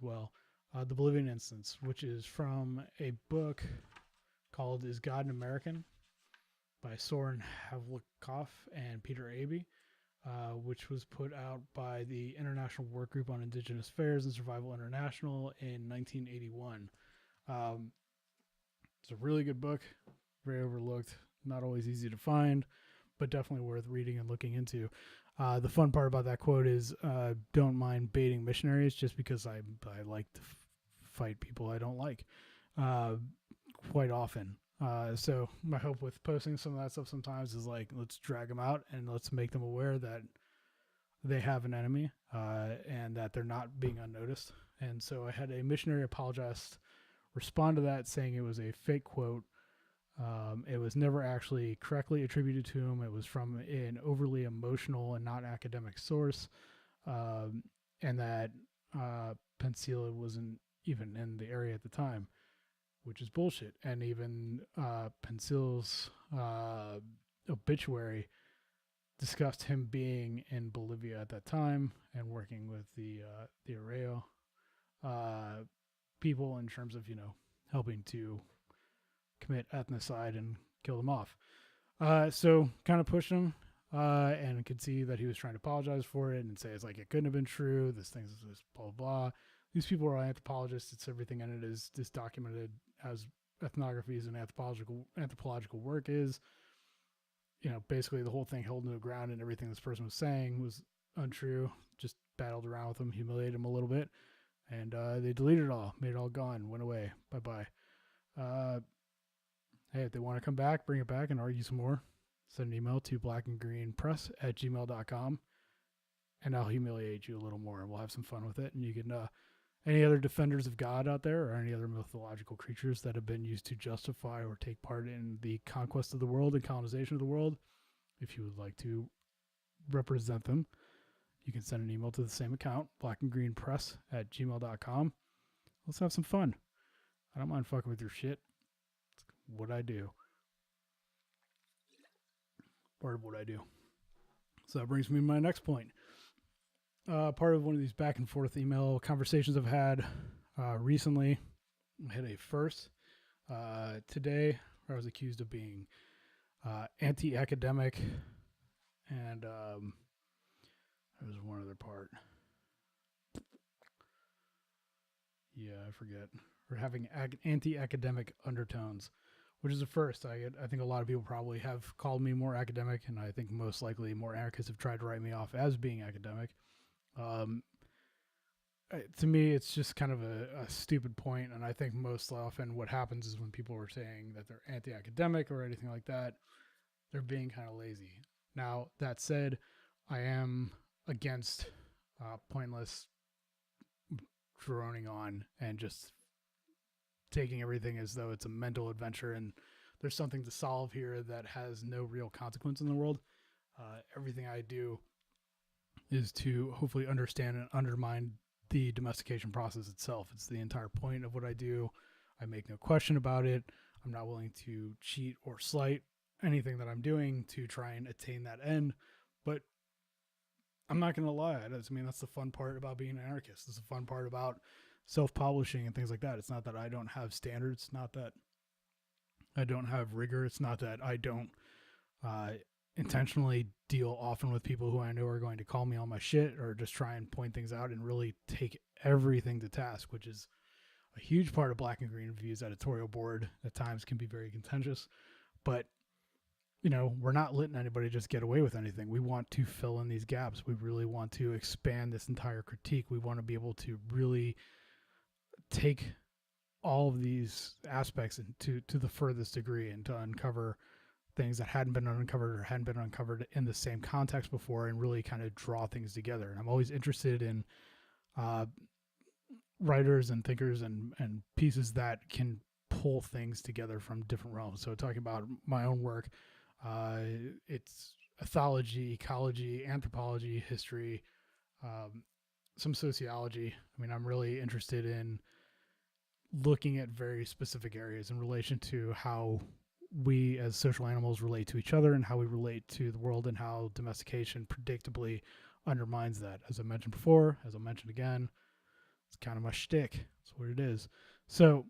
well. The Bolivian Instance, which is from a book called Is God an American? By Soren Havlikoff and Peter Abbe, which was put out by the International Work Group on Indigenous Affairs and Survival International in 1981. It's a really good book, very overlooked, not always easy to find, but definitely worth reading and looking into. The fun part about that quote is don't mind baiting missionaries just because I like to fight people I don't like quite often. So my hope with posting some of that stuff sometimes is like, let's drag them out and let's make them aware that they have an enemy and that they're not being unnoticed. And so I had a missionary apologist respond to that saying it was a fake quote. It was never actually correctly attributed to him. It was from an overly emotional and not academic source, and that Pencil wasn't even in the area at the time, which is bullshit. And even Pencil's obituary discussed him being in Bolivia at that time and working with the Arreo people in terms of, helping to commit ethnocide and kill them off. So kind of pushed him and could see that he was trying to apologize for it and say it's like it couldn't have been true. This thing's just blah, blah, blah. These people are anthropologists. It's everything in it is documented as ethnographies and anthropological work is. Basically the whole thing held no ground and everything this person was saying was untrue. Just battled around with him, humiliated him a little bit, and they deleted it all, made it all gone, went away. Bye-bye. Hey, if they want to come back, bring it back and argue some more, send an email to blackandgreenpress@gmail.com, and I'll humiliate you a little more, and we'll have some fun with it. And you can, any other defenders of God out there or any other mythological creatures that have been used to justify or take part in the conquest of the world and colonization of the world, if you would like to represent them, you can send an email to the same account, blackandgreenpress@gmail.com. Let's have some fun. I don't mind fucking with your shit. It's what I do. Part of what I do. So that brings me to my next point. Part of one of these back and forth email conversations I've had recently, I had a first today where I was accused of being anti-academic, and there was one other part. Yeah, I forget. Or having anti-academic undertones, which is a first. I think a lot of people probably have called me more academic, and I think most likely more anarchists have tried to write me off as being academic. To me, it's just kind of a stupid point, and I think most often what happens is when people are saying that they're anti-academic or anything like that, they're being kind of lazy. Now, that said, I am against pointless droning on and just taking everything as though it's a mental adventure and there's something to solve here that has no real consequence in the world. Everything I do is to hopefully understand and undermine the domestication process itself. It's the entire point of what I do. I make no question about it. I'm not willing to cheat or slight anything that I'm doing to try and attain that end. But I'm not going to lie. I mean, that's the fun part about being an anarchist. It's the fun part about self-publishing and things like that. It's not that I don't have standards. It's not that I don't have rigor. It's not that I don't intentionally deal often with people who I know are going to call me on my shit or just try and point things out and really take everything to task, which is a huge part of Black and Green View's editorial board. At times can be very contentious, but you know, we're not letting anybody just get away with anything. We want to fill in these gaps. We really want to expand this entire critique. We want to be able to really take all of these aspects to the furthest degree and to uncover things that hadn't been uncovered or hadn't been uncovered in the same context before and really kind of draw things together. And I'm always interested in writers and thinkers and pieces that can pull things together from different realms. So talking about my own work, it's ethology, ecology, anthropology, history, some sociology. I mean, I'm really interested in looking at very specific areas in relation to how we as social animals relate to each other and how we relate to the world and how domestication predictably undermines that. As I mentioned before, as I'll mention again, it's kind of my shtick. It's what it is. So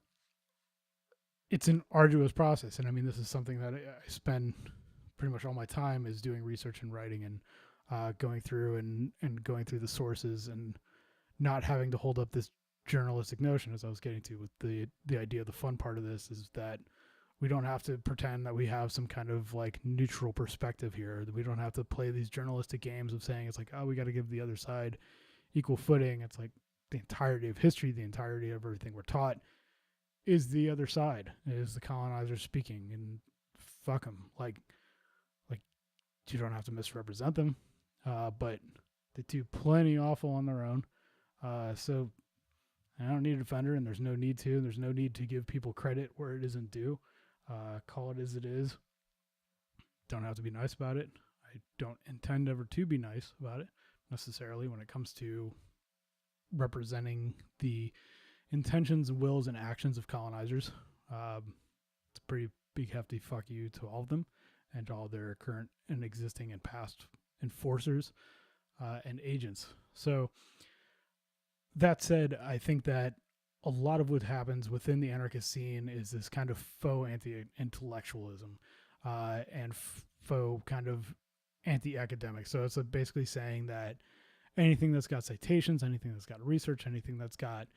it's an arduous process. And I mean, this is something that I spend pretty much all my time is doing research and writing and going through and going through the sources and not having to hold up this journalistic notion, as I was getting to with the idea. The fun part of this is that we don't have to pretend that we have some kind of like neutral perspective here. We don't have to play these journalistic games of saying it's like, oh, we got to give the other side equal footing. It's like the entirety of history, the entirety of everything we're taught is the other side, is the colonizers speaking, and fuck them. Like you don't have to misrepresent them, but they do plenty awful on their own. So I don't need a defender, and there's no need to. There's no need to give people credit where it isn't due. Call it as it is. Don't have to be nice about it. I don't intend ever to be nice about it necessarily when it comes to representing the intentions, wills, and actions of colonizers. It's a pretty big, hefty fuck you to all of them and to all their current and existing and past enforcers and agents. So that said, I think that a lot of what happens within the anarchist scene is this kind of faux anti-intellectualism and faux kind of anti-academic. So it's basically saying that anything that's got citations, anything that's got research, anything that's got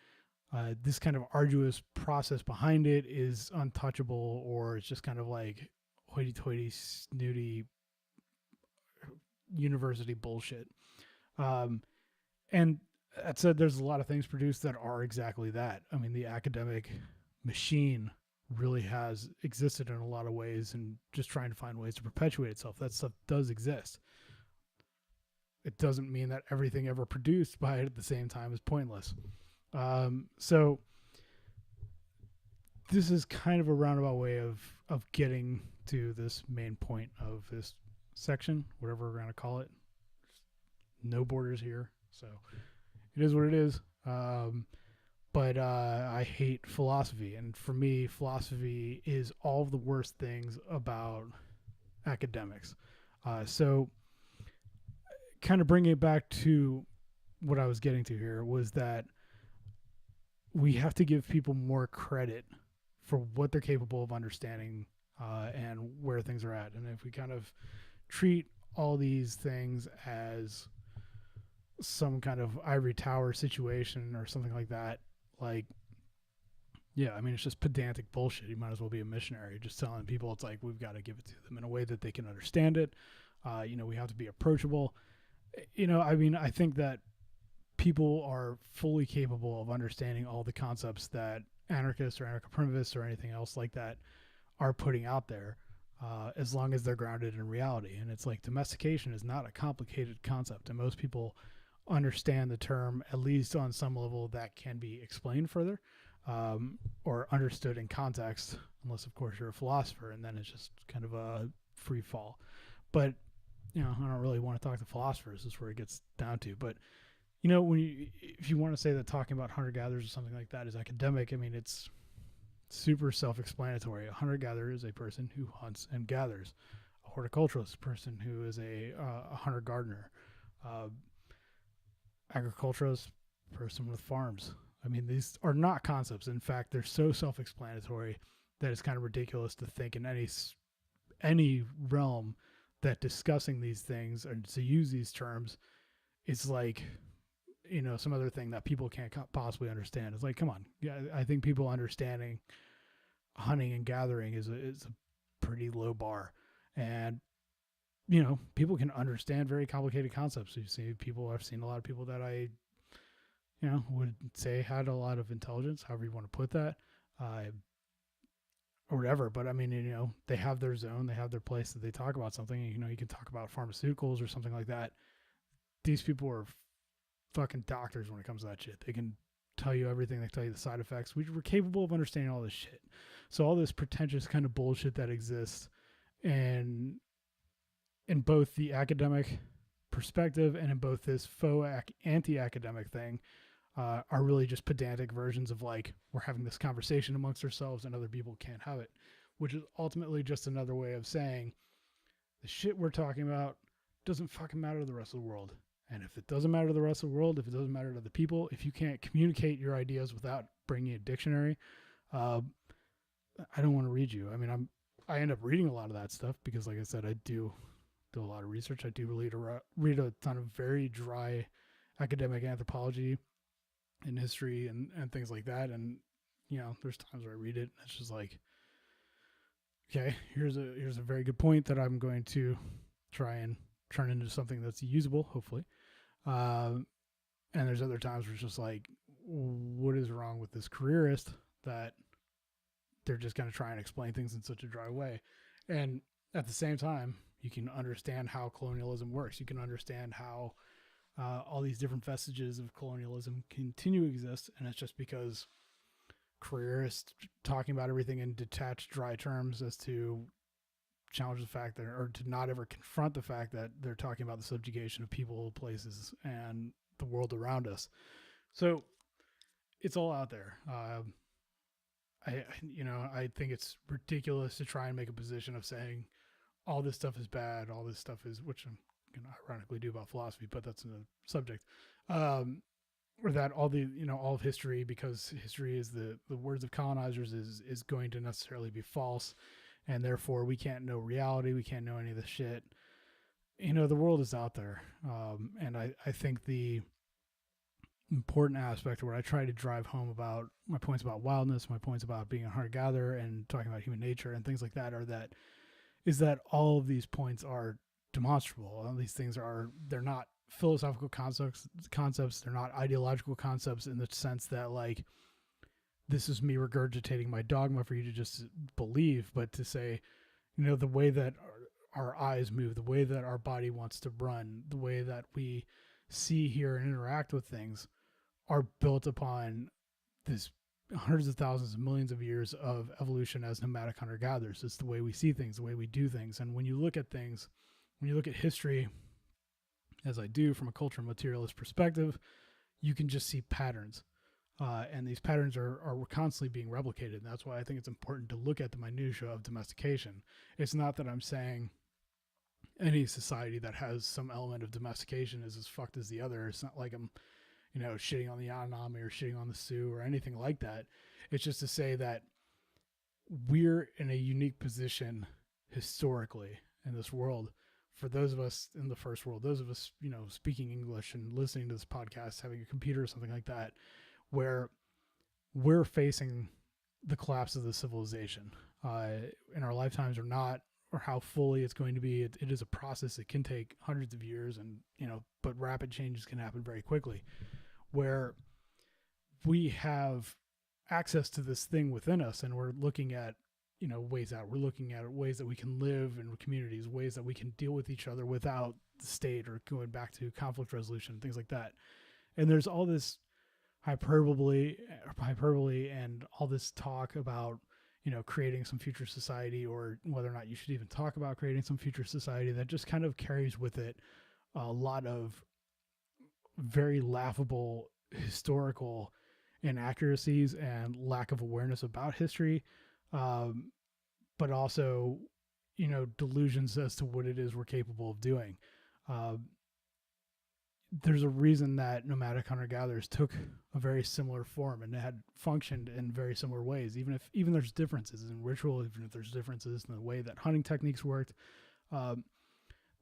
this kind of arduous process behind it is untouchable, or it's just kind of like hoity-toity, snooty university bullshit. And that said, there's a lot of things produced that are exactly that. I mean, the academic machine really has existed in a lot of ways and just trying to find ways to perpetuate itself. That stuff does exist. It doesn't mean that everything ever produced by it at the same time is pointless. So this is kind of a roundabout way of getting to this main point of this section, whatever we're going to call it. No borders here. So it is what it is. But I hate philosophy. And for me, philosophy is all of the worst things about academics. So kind of bringing it back to what I was getting to here was that we have to give people more credit for what they're capable of understanding and where things are at. And if we kind of treat all these things as some kind of ivory tower situation or something like that, like, yeah, I mean, it's just pedantic bullshit. You might as well be a missionary, just telling people it's like, we've got to give it to them in a way that they can understand it. We have to be approachable. I mean, I think that people are fully capable of understanding all the concepts that anarchists or anarcho-primitivists or anything else like that are putting out there, as long as they're grounded in reality. And it's like domestication is not a complicated concept, and most people understand the term, at least on some level that can be explained further, or understood in context, unless of course you're a philosopher, and then it's just kind of a free fall. But I don't really want to talk to philosophers. This is where it gets down to. But if you want to say that talking about hunter gatherers or something like that is academic, I mean, it's super self-explanatory. A hunter-gatherer is a person who hunts and gathers. A horticulturalist, person who is a hunter-gardener. Agriculturalist, person with farms. I mean, these are not concepts. In fact, they're so self-explanatory that it's kind of ridiculous to think in any realm that discussing these things or to use these terms is like, some other thing that people can't possibly understand. It's like, come on. Yeah, I think people understanding hunting and gathering is a pretty low bar. And, people can understand very complicated concepts. I've seen a lot of people that I, would say had a lot of intelligence, however you want to put that, or whatever. But I mean, they have their zone, they have their place that they talk about something. You can talk about pharmaceuticals or something like that. These people are fucking doctors when it comes to that shit. They can tell you everything. They tell you the side effects. We're capable of understanding all this shit. So all this pretentious kind of bullshit that exists and in both the academic perspective and in both this faux anti-academic thing are really just pedantic versions of like, we're having this conversation amongst ourselves and other people can't have it, which is ultimately just another way of saying the shit we're talking about doesn't fucking matter to the rest of the world. And if it doesn't matter to the rest of the world, if it doesn't matter to the people, if you can't communicate your ideas without bringing a dictionary, I don't want to read you. I mean, I end up reading a lot of that stuff because, like I said, I do a lot of research. I do read a ton of very dry academic anthropology and history and things like that. And, there's times where I read it and it's just like, okay, here's a very good point that I'm going to try and turn into something that's usable, hopefully. And there's other times where it's just like, what is wrong with this careerist that they're just going to try and explain things in such a dry way? And at the same time, you can understand how colonialism works. You can understand how all these different vestiges of colonialism continue to exist. And it's just because careerists talking about everything in detached, dry terms as to challenge the fact that, or to not ever confront the fact that they're talking about the subjugation of people, places, and the world around us. So it's all out there. I think it's ridiculous to try and make a position of saying all this stuff is bad, all this stuff is, which I'm going to ironically do about philosophy, but that's a subject. Or that all of history, because history is the words of colonizers, is going to necessarily be false. And therefore we can't know reality. We can't know any of this shit. The world is out there. And I think the important aspect where I try to drive home about my points about wildness, my points about being a hunter-gatherer and talking about human nature and things like that is that all of these points are demonstrable. All these things they're not philosophical concepts. They're not ideological concepts in the sense that like, this is me regurgitating my dogma for you to just believe, but to say, the way that our eyes move, the way that our body wants to run, the way that we see, hear, and interact with things are built upon this hundreds of thousands of millions of years of evolution as nomadic hunter-gatherers. It's the way we see things, the way we do things. And when you look at things, when you look at history, as I do from a culture and materialist perspective, you can just see patterns. And these patterns are constantly being replicated. And that's why I think it's important to look at the minutiae of domestication. It's not that I'm saying any society that has some element of domestication is as fucked as the other. It's not like I'm, shitting on the Yanomami or shitting on the Sioux or anything like that. It's just to say that we're in a unique position historically in this world. For those of us in the first world, those of us, speaking English and listening to this podcast, having a computer or something like that, where we're facing the collapse of the civilization in our lifetimes or not, or how fully it's going to be. It is a process. It can take hundreds of years and, but rapid changes can happen very quickly, where we have access to this thing within us and we're looking at, ways out. We're looking at ways that we can live in communities, ways that we can deal with each other without the state, or going back to conflict resolution, things like that. And there's all this hyperbole and all this talk about creating some future society, or whether or not you should even talk about creating some future society, that just kind of carries with it a lot of very laughable historical inaccuracies and lack of awareness about history, but also delusions as to what it is we're capable of doing. There's a reason that nomadic hunter-gatherers took a very similar form and had functioned in very similar ways, even there's differences in ritual, even if there's differences in the way that hunting techniques worked.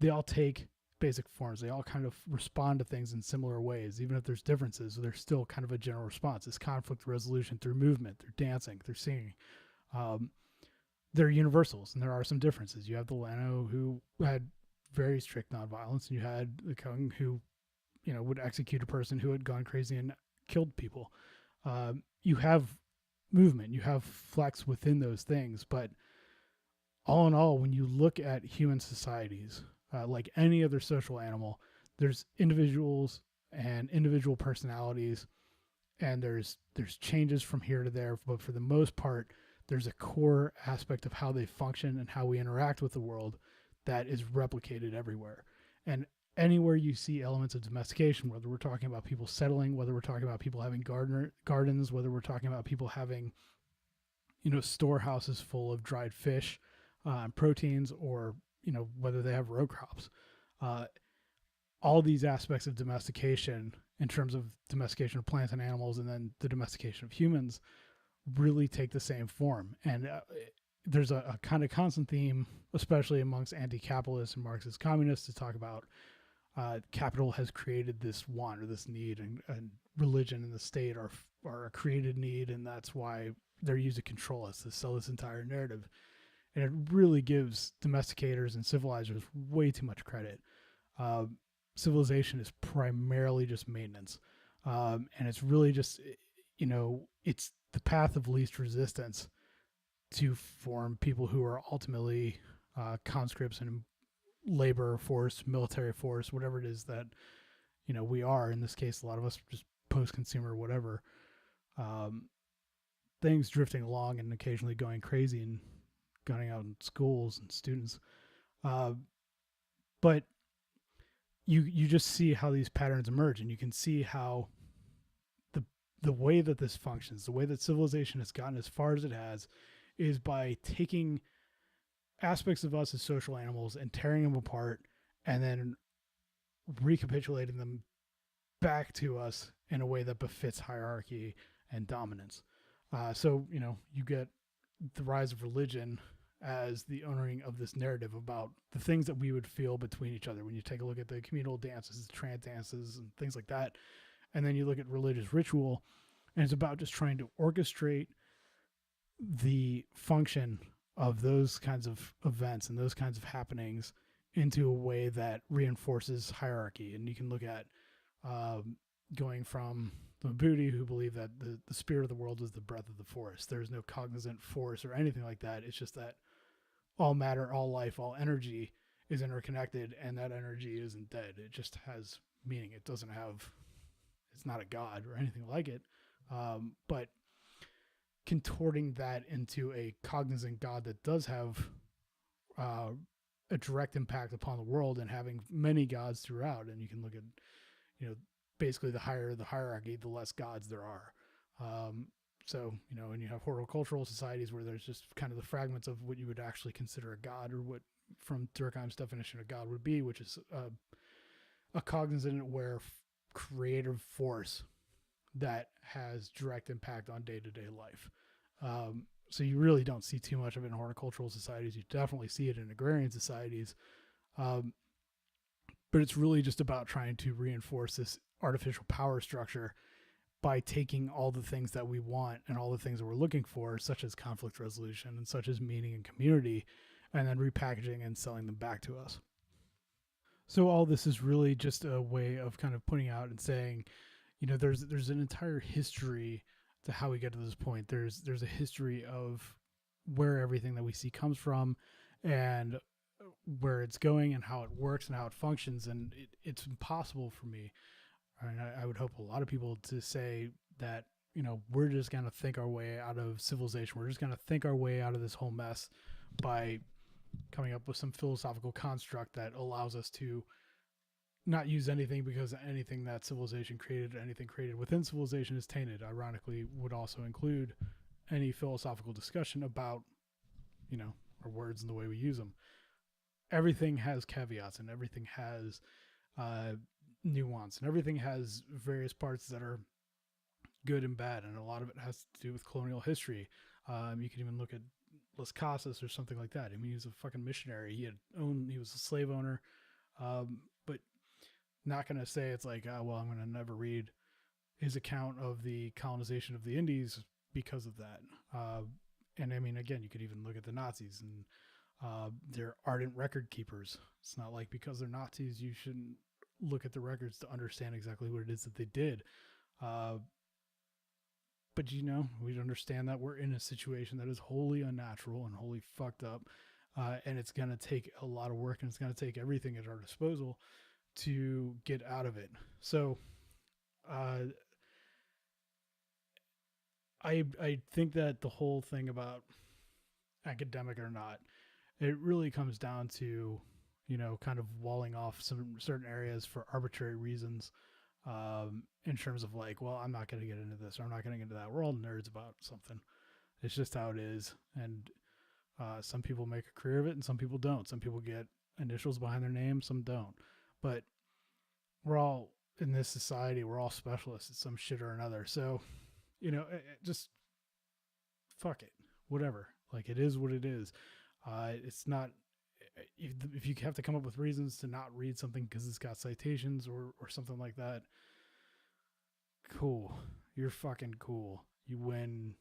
They all take basic forms. They all kind of respond to things in similar ways. Even if there's differences, there's still kind of a general response. It's conflict resolution through movement, through dancing, through singing. They're universals, and there are some differences. You have the Lano, who had very strict nonviolence, and you had the Kung, who would execute a person who had gone crazy and killed people. You have movement, you have flex within those things, but all in all, when you look at human societies, like any other social animal, there's individuals and individual personalities, and there's changes from here to there, but for the most part, there's a core aspect of how they function and how we interact with the world that is replicated everywhere. And anywhere you see elements of domestication, whether we're talking about people settling, whether we're talking about people having gardens, whether we're talking about people having, storehouses full of dried fish and proteins, or, whether they have row crops, all these aspects of domestication, in terms of domestication of plants and animals, and then the domestication of humans, really take the same form. And there's a kind of constant theme, especially amongst anti-capitalists and Marxist communists, to talk about capital has created this want or this need, and religion and the state are a created need, and that's why they're used to control us, to sell this entire narrative. And it really gives domesticators and civilizers way too much credit. Civilization is primarily just maintenance, and it's really just, it's the path of least resistance to form people who are ultimately conscripts and labor force, military force, whatever it is that we are. In this case, a lot of us just post-consumer, whatever, things drifting along and occasionally going crazy and gunning out in schools and students. But you just see how these patterns emerge, and you can see how the way that this functions, the way that civilization has gotten as far as it has, is by taking aspects of us as social animals and tearing them apart, and then recapitulating them back to us in a way that befits hierarchy and dominance. So you get the rise of religion as the owning of this narrative about the things that we would feel between each other. When you take a look at the communal dances, the trance dances, and things like that, and then you look at religious ritual, and it's about just trying to orchestrate the function of those kinds of events and those kinds of happenings into a way that reinforces hierarchy. And you can look at going from the Mabudi, who believe that the spirit of the world is the breath of the forest. There's no cognizant force or anything like that. It's just that all matter, all life, all energy is interconnected, and that energy isn't dead. It just has meaning. It's not a god or anything like it, but contorting that into a cognizant god that does have a direct impact upon the world, and having many gods throughout. And you can look at, basically the higher the hierarchy, the less gods there are. So, and you have horticultural societies where there's just kind of the fragments of what you would actually consider a god, or what from Durkheim's definition of God would be, which is a cognizant, aware, creative force that has direct impact on day-to-day life. So you really don't see too much of it in horticultural societies. You definitely see it in agrarian societies. But it's really just about trying to reinforce this artificial power structure by taking all the things that we want and all the things that we're looking for, such as conflict resolution and such as meaning and community, and then repackaging and selling them back to us. So all this is really just a way of kind of putting out and saying, there's an entire history to how we get to this point. There's a history of where everything that we see comes from and where it's going and how it works and how it functions. And it's impossible for me, and I would hope a lot of people, to say that, we're just going to think our way out of civilization. We're just going to think our way out of this whole mess by coming up with some philosophical construct that allows us to not use anything, because anything that civilization created, anything created within civilization, is tainted. Ironically, would also include any philosophical discussion about, our words and the way we use them. Everything has caveats, and everything has nuance, and everything has various parts that are good and bad, and a lot of it has to do with colonial history. You can even look at Las Casas or something like that. I mean, he was a fucking missionary. He was a slave owner, but not going to say it's like, well, I'm going to never read his account of the colonization of the Indies because of that. And I mean, again, you could even look at the Nazis, and they're ardent record keepers. It's not like because they're Nazis, you shouldn't look at the records to understand exactly what it is that they did. But we understand that we're in a situation that is wholly unnatural and wholly fucked up. And it's going to take a lot of work, and it's going to take everything at our disposal to get out of it. So, I think that the whole thing about academic or not, it really comes down to, kind of walling off some certain areas for arbitrary reasons, in terms of like, well, I'm not going to get into this, or I'm not getting into that. We're all nerds about something. It's just how it is. And some people make a career of it and some people don't. Some people get initials behind their name, some don't. But we're all, in this society, we're all specialists at some shit or another. So, just fuck it, whatever. Like, it is what it is. It's not, if you have to come up with reasons to not read something because it's got citations or something like that, cool. You're fucking cool. You win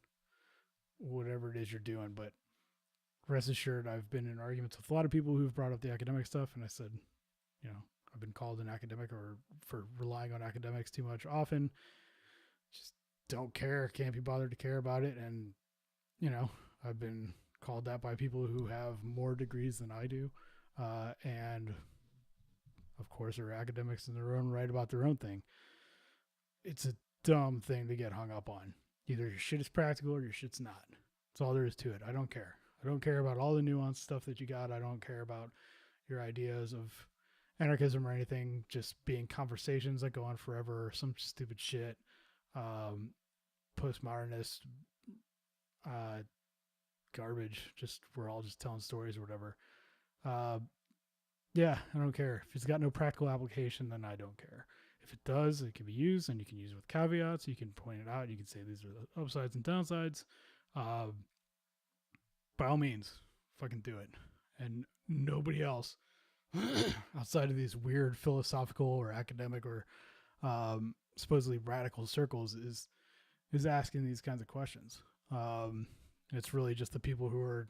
whatever it is you're doing. But rest assured, I've been in arguments with a lot of people who've brought up the academic stuff, and I said, I've been called an academic or for relying on academics too much often. Just don't care, can't be bothered to care about it. And, I've been called that by people who have more degrees than I do. And of course are academics in their own right about their own thing. It's a dumb thing to get hung up on. Either your shit is practical or your shit's not. That's all there is to it. I don't care. I don't care about all the nuanced stuff that you got. I don't care about your ideas of anarchism or anything just being conversations that go on forever or some stupid shit. Postmodernist garbage. Just, we're all just telling stories or whatever. Yeah, I don't care. If it's got no practical application, then I don't care. If it does, it can be used, and you can use it with caveats. You can point it out. You can say these are the upsides and downsides. By all means, fucking do it. And nobody else outside of these weird philosophical or academic or supposedly radical circles is asking these kinds of questions. It's really just the people who are,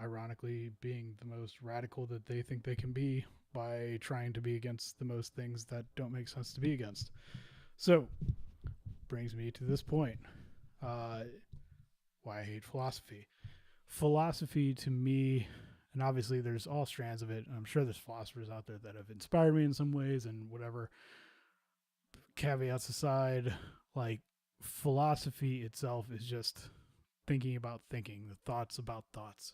ironically being the most radical that they think they can be by trying to be against the most things that don't make sense to be against. So, brings me to this point. Why I hate philosophy. Philosophy to me, and obviously there's all strands of it, and I'm sure there's philosophers out there that have inspired me in some ways and whatever. Caveats aside, like, philosophy itself is just thinking about thinking, the thoughts about thoughts.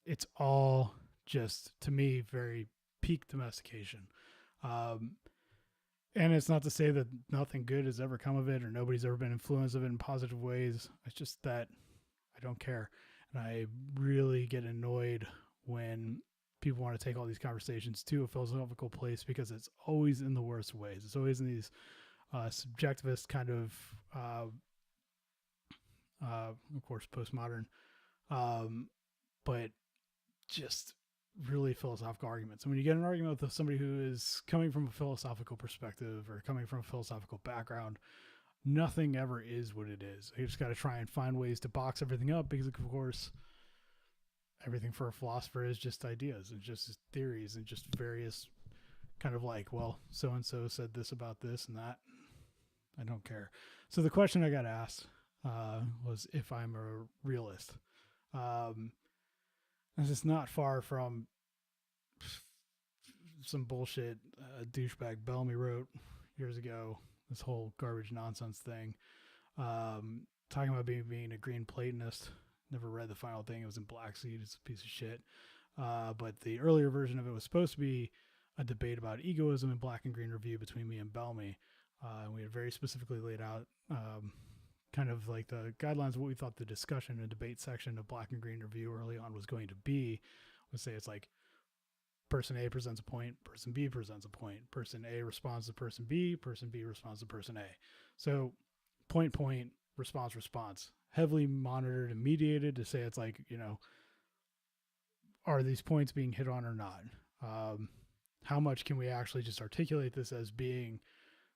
It's all just, to me, very peak domestication. And it's not to say that nothing good has ever come of it or nobody's ever been influenced of it in positive ways. It's just that I don't care. And I really get annoyed when people want to take all these conversations to a philosophical place, because it's always in the worst ways. It's always in these subjectivist kind of course, postmodern, but just really philosophical arguments. And when you get an argument with somebody who is coming from a philosophical perspective or coming from a philosophical background, nothing ever is what it is. You just got to try and find ways to box everything up, because, of course, everything for a philosopher is just ideas and just theories and just various kind of like, well, so-and-so said this about this and that. I don't care. So the question I got asked was if I'm a realist. Um, this is not far from some bullshit douchebag Bellamy wrote years ago. This whole garbage nonsense thing, talking about being a green Platonist. Never read the final thing. It was in Black Seed. It's a piece of shit. But the earlier version of it was supposed to be a debate about egoism in Black and Green Review between me and Bellamy. And we had very specifically laid out kind of like the guidelines of what we thought the discussion and debate section of Black and Green Review early on was going to be. Would say it's like person A presents a point, person B presents a point, person A responds to person B responds to person A. So point, response, heavily monitored and mediated to say it's like, are these points being hit on or not? How much can we actually just articulate this as being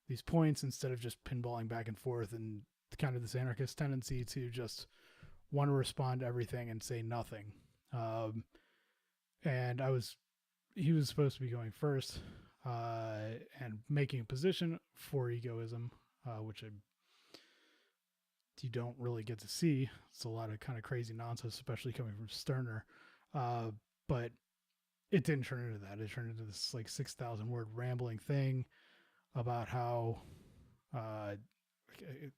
these points instead of just pinballing back and forth and kind of this anarchist tendency to just want to respond to everything and say nothing. And he was supposed to be going first and making a position for egoism, which you don't really get to see. It's a lot of kind of crazy nonsense, especially coming from Stirner. But it didn't turn into that. It turned into this like 6,000 word rambling thing about how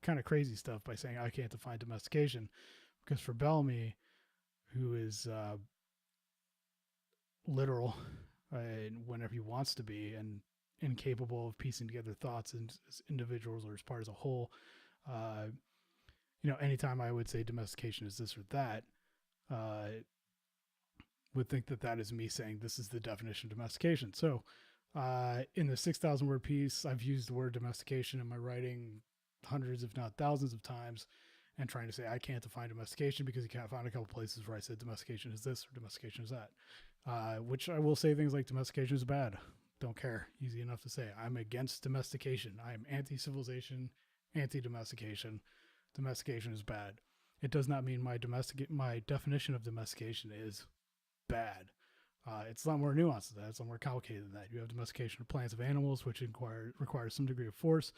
kind of crazy stuff by saying I can't define domestication, because for Bellamy, who is literal whenever he wants to be and incapable of piecing together thoughts as individuals or as part as a whole, anytime I would say domestication is this or that, would think that is me saying this is the definition of domestication. So in the 6,000 word piece, I've used the word domestication in my writing hundreds, if not thousands of times, and trying to say I can't define domestication because you can't find a couple places where I said domestication is this or domestication is that. Which I will say things like domestication is bad. Don't care. Easy enough to say. I'm against domestication. I'm anti-civilization, anti-domestication. Domestication is bad. It does not mean my definition of domestication is bad. It's a lot more nuanced than that. It's a lot more complicated than that. You have domestication of plants, of animals, which requires some degree of force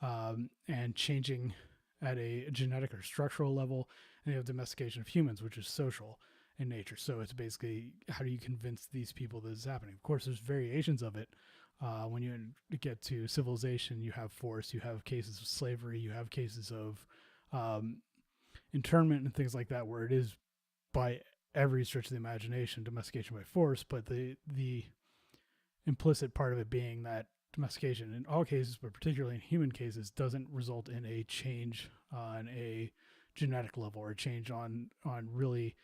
and changing at a genetic or structural level. And you have domestication of humans, which is social in nature. So it's basically, how do you convince these people that this is happening? Of course, there's variations of it. When you get to civilization, you have force, you have cases of slavery, you have cases of internment and things like that, where it is by every stretch of the imagination domestication by force, but the implicit part of it being that domestication in all cases, but particularly in human cases, doesn't result in a change on a genetic level or a change on really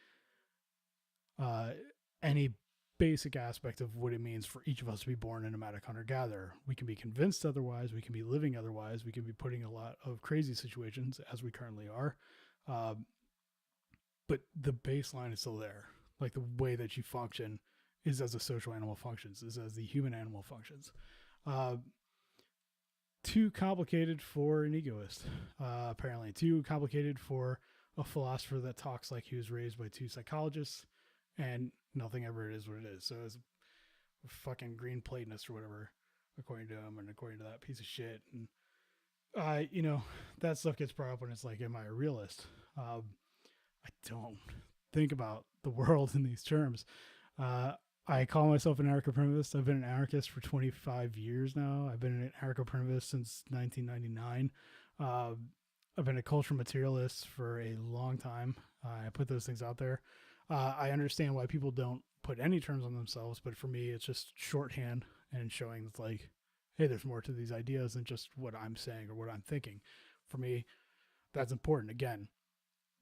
any basic aspect of what it means for each of us to be born a nomadic hunter-gatherer. We can be convinced otherwise, we can be living otherwise, we can be putting a lot of crazy situations, as we currently are, but the baseline is still there. Like the way that you function is as a social animal functions, is as the human animal functions. Too complicated for an egoist, apparently. Too complicated for a philosopher that talks like he was raised by two psychologists, and nothing ever is what it is. So as a fucking green Platonist or whatever, according to him and according to that piece of shit. And that stuff gets brought up when it's like, am I a realist? I don't think about the world in these terms. I call myself an anarcho-primitivist. I've been an anarchist for 25 years now. I've been an anarcho-primitivist since 1999. I've been a cultural materialist for a long time. I put those things out there. I understand why people don't put any terms on themselves, but for me, it's just shorthand and showing it's like, hey, there's more to these ideas than just what I'm saying or what I'm thinking. For me, that's important. Again,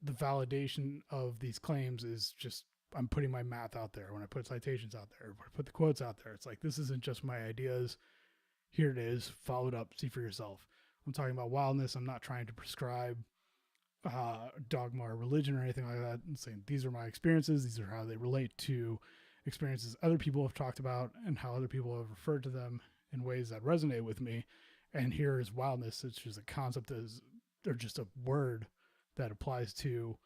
the validation of these claims is just, I'm putting my math out there. When I put citations out there, when I put the quotes out there, it's like, this isn't just my ideas. Here it is. Follow it up. See for yourself. I'm talking about wildness. I'm not trying to prescribe dogma or religion or anything like that. I'm saying these are my experiences. These are how they relate to experiences other people have talked about and how other people have referred to them in ways that resonate with me. And here is wildness. It's just a concept or just a word that applies to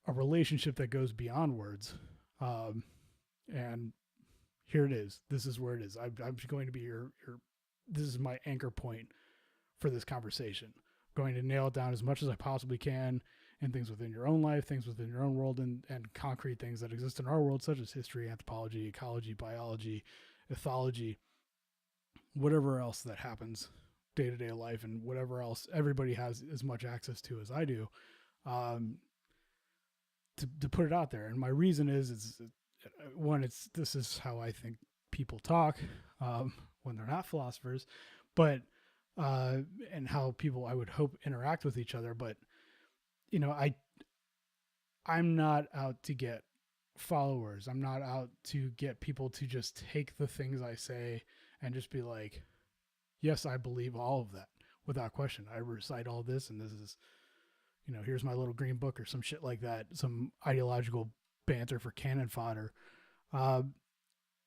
a relationship that goes beyond words. And here it is. This is where it is. I'm going to be this is my anchor point for this conversation. going to nail it down as much as I possibly can in things within your own life, things within your own world, and concrete things that exist in our world, such as history, anthropology, ecology, biology, ethology, whatever else that happens day to day life, and whatever else everybody has as much access to as I do, um, to put it out there. And my reason is one, this is how I think people talk when they're not philosophers, but and how people, I would hope, interact with each other. But I'm not out to get followers. I'm not out to get people to just take the things I say and just be like, yes, I believe all of that without question. I recite all this, and this is, here's my little green book or some shit like that, some ideological banter for cannon fodder.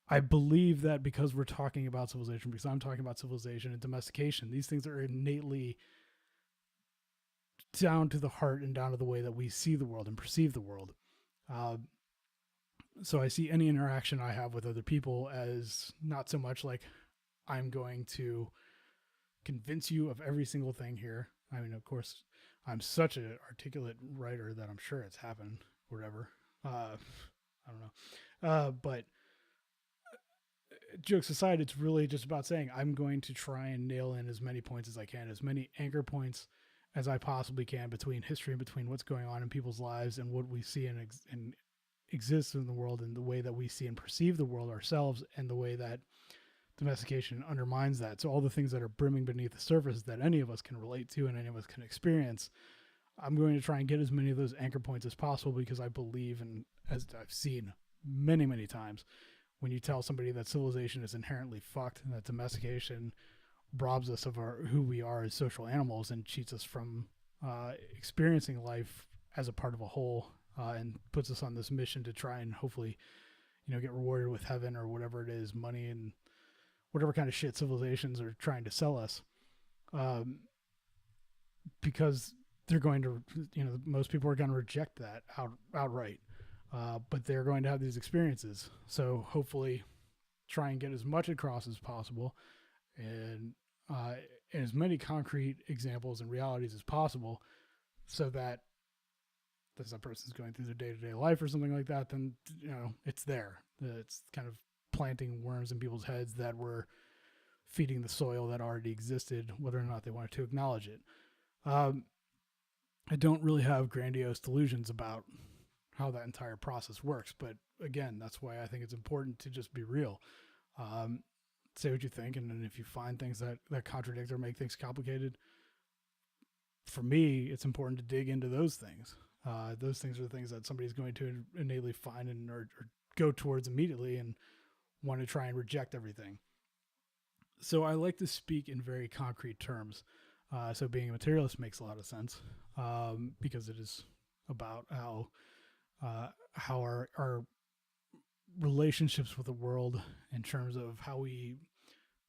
I believe that because we're talking about civilization, because I'm talking about civilization and domestication, these things are innately down to the heart and down to the way that we see the world and perceive the world. So I see any interaction I have with other people as not so much like I'm going to convince you of every single thing here. I mean, of course, I'm such an articulate writer that I'm sure it's happened, whatever. I don't know. But jokes aside, it's really just about saying I'm going to try and nail in as many points as I can, as many anchor points as I possibly can between history and between what's going on in people's lives and what we see and exists in the world, and the way that we see and perceive the world ourselves, and the way that domestication undermines that. So all the things that are brimming beneath the surface that any of us can relate to and any of us can experience, I'm going to try and get as many of those anchor points as possible, because I believe, and as I've seen many, many times, when you tell somebody that civilization is inherently fucked and that domestication robs us of who we are as social animals and cheats us from experiencing life as a part of a whole, and puts us on this mission to try and hopefully, get rewarded with heaven or whatever it is, money and whatever kind of shit civilizations are trying to sell us, because they're going to, most people are going to reject that outright, but they're going to have these experiences. So hopefully try and get as much across as possible, and as many concrete examples and realities as possible, so that if a person's going through their day-to-day life or something like that, then it's there. It's kind of planting worms in people's heads that were feeding the soil that already existed, whether or not they wanted to acknowledge it. I don't really have grandiose delusions about how that entire process works, but again, that's why I think it's important to just be real. Say what you think, and then if you find things that contradict or make things complicated, for me, it's important to dig into those things. Those things are the things that somebody's going to innately find or go towards immediately and want to try and reject everything. So I like to speak in very concrete terms. So being a materialist makes a lot of sense, because it is about how our relationships with the world, in terms of how we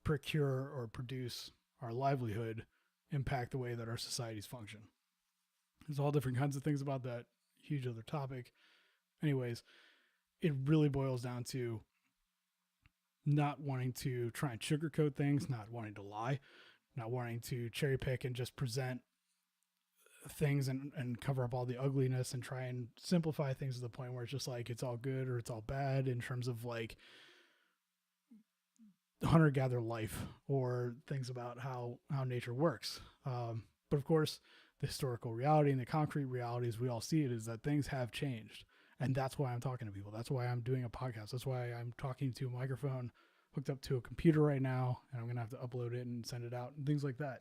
procure or produce our livelihood, impact the way that our societies function. There's all different kinds of things about that huge other topic. Anyways, it really boils down to not wanting to try and sugarcoat things, not wanting to lie, not wanting to cherry pick and just present things and cover up all the ugliness and try and simplify things to the point where it's just like it's all good or it's all bad, in terms of like hunter-gatherer life or things about how nature works. But of course, the historical reality and the concrete realities, we all see it, is that things have changed. And that's why I'm talking to people. That's why I'm doing a podcast. That's why I'm talking to a microphone hooked up to a computer right now, and I'm going to have to upload it and send it out and things like that.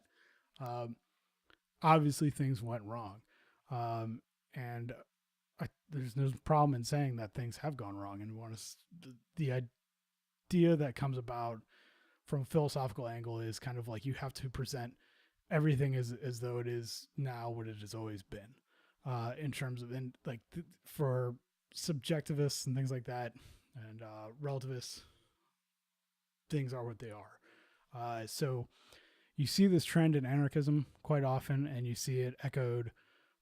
Obviously, things went wrong. And there's no problem in saying that things have gone wrong. And the idea that comes about from a philosophical angle is kind of like you have to present everything as though it is now what it has always been, in terms of for subjectivists and things like that, and relativists, things are what they are. So you see this trend in anarchism quite often, and you see it echoed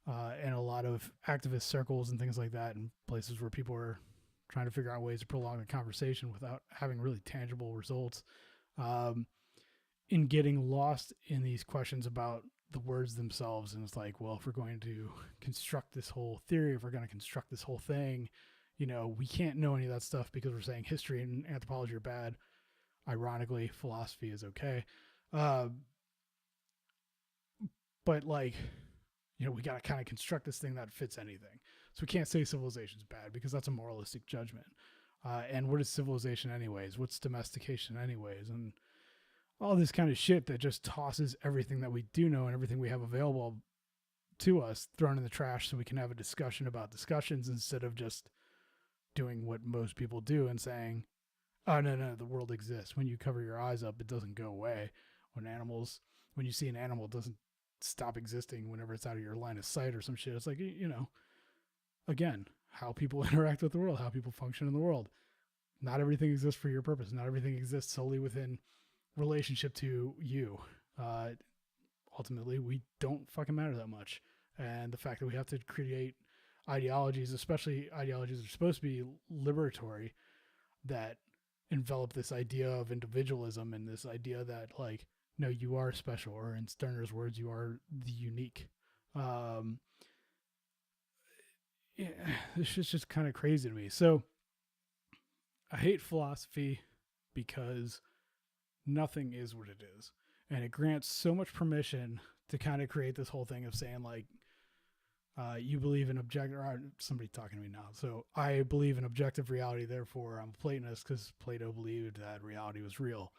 in a lot of activist circles and things like that, and places where people are trying to figure out ways to prolong the conversation without having really tangible results, in getting lost in these questions about the words themselves. And it's like, well, if we're going to construct this whole theory, if we're going to construct this whole thing, we can't know any of that stuff because we're saying history and anthropology are bad. Ironically, philosophy is okay. But like, we got to kind of construct this thing that fits anything. So we can't say civilization's bad because that's a moralistic judgment. And what is civilization anyways? What's domestication anyways? And all this kind of shit that just tosses everything that we do know and everything we have available to us thrown in the trash so we can have a discussion about discussions instead of just doing what most people do and saying, oh, no, the world exists. When you cover your eyes up, it doesn't go away. When you see an animal, it doesn't stop existing whenever it's out of your line of sight or some shit. It's like, again, how people interact with the world, how people function in the world. Not everything exists for your purpose. Not everything exists solely within relationship to you. Ultimately, we don't fucking matter that much. And the fact that we have to create ideologies, especially ideologies that are supposed to be liberatory, that envelop this idea of individualism and this idea that, like, no, you are special, or in Stirner's words, you are the unique. This shit's just kind of crazy to me. So I hate philosophy because nothing is what it is. And it grants so much permission to kind of create this whole thing of saying, like, you believe in objective, or somebody talking to me now. So I believe in objective reality, therefore I'm a Platonist because Plato believed that reality was real.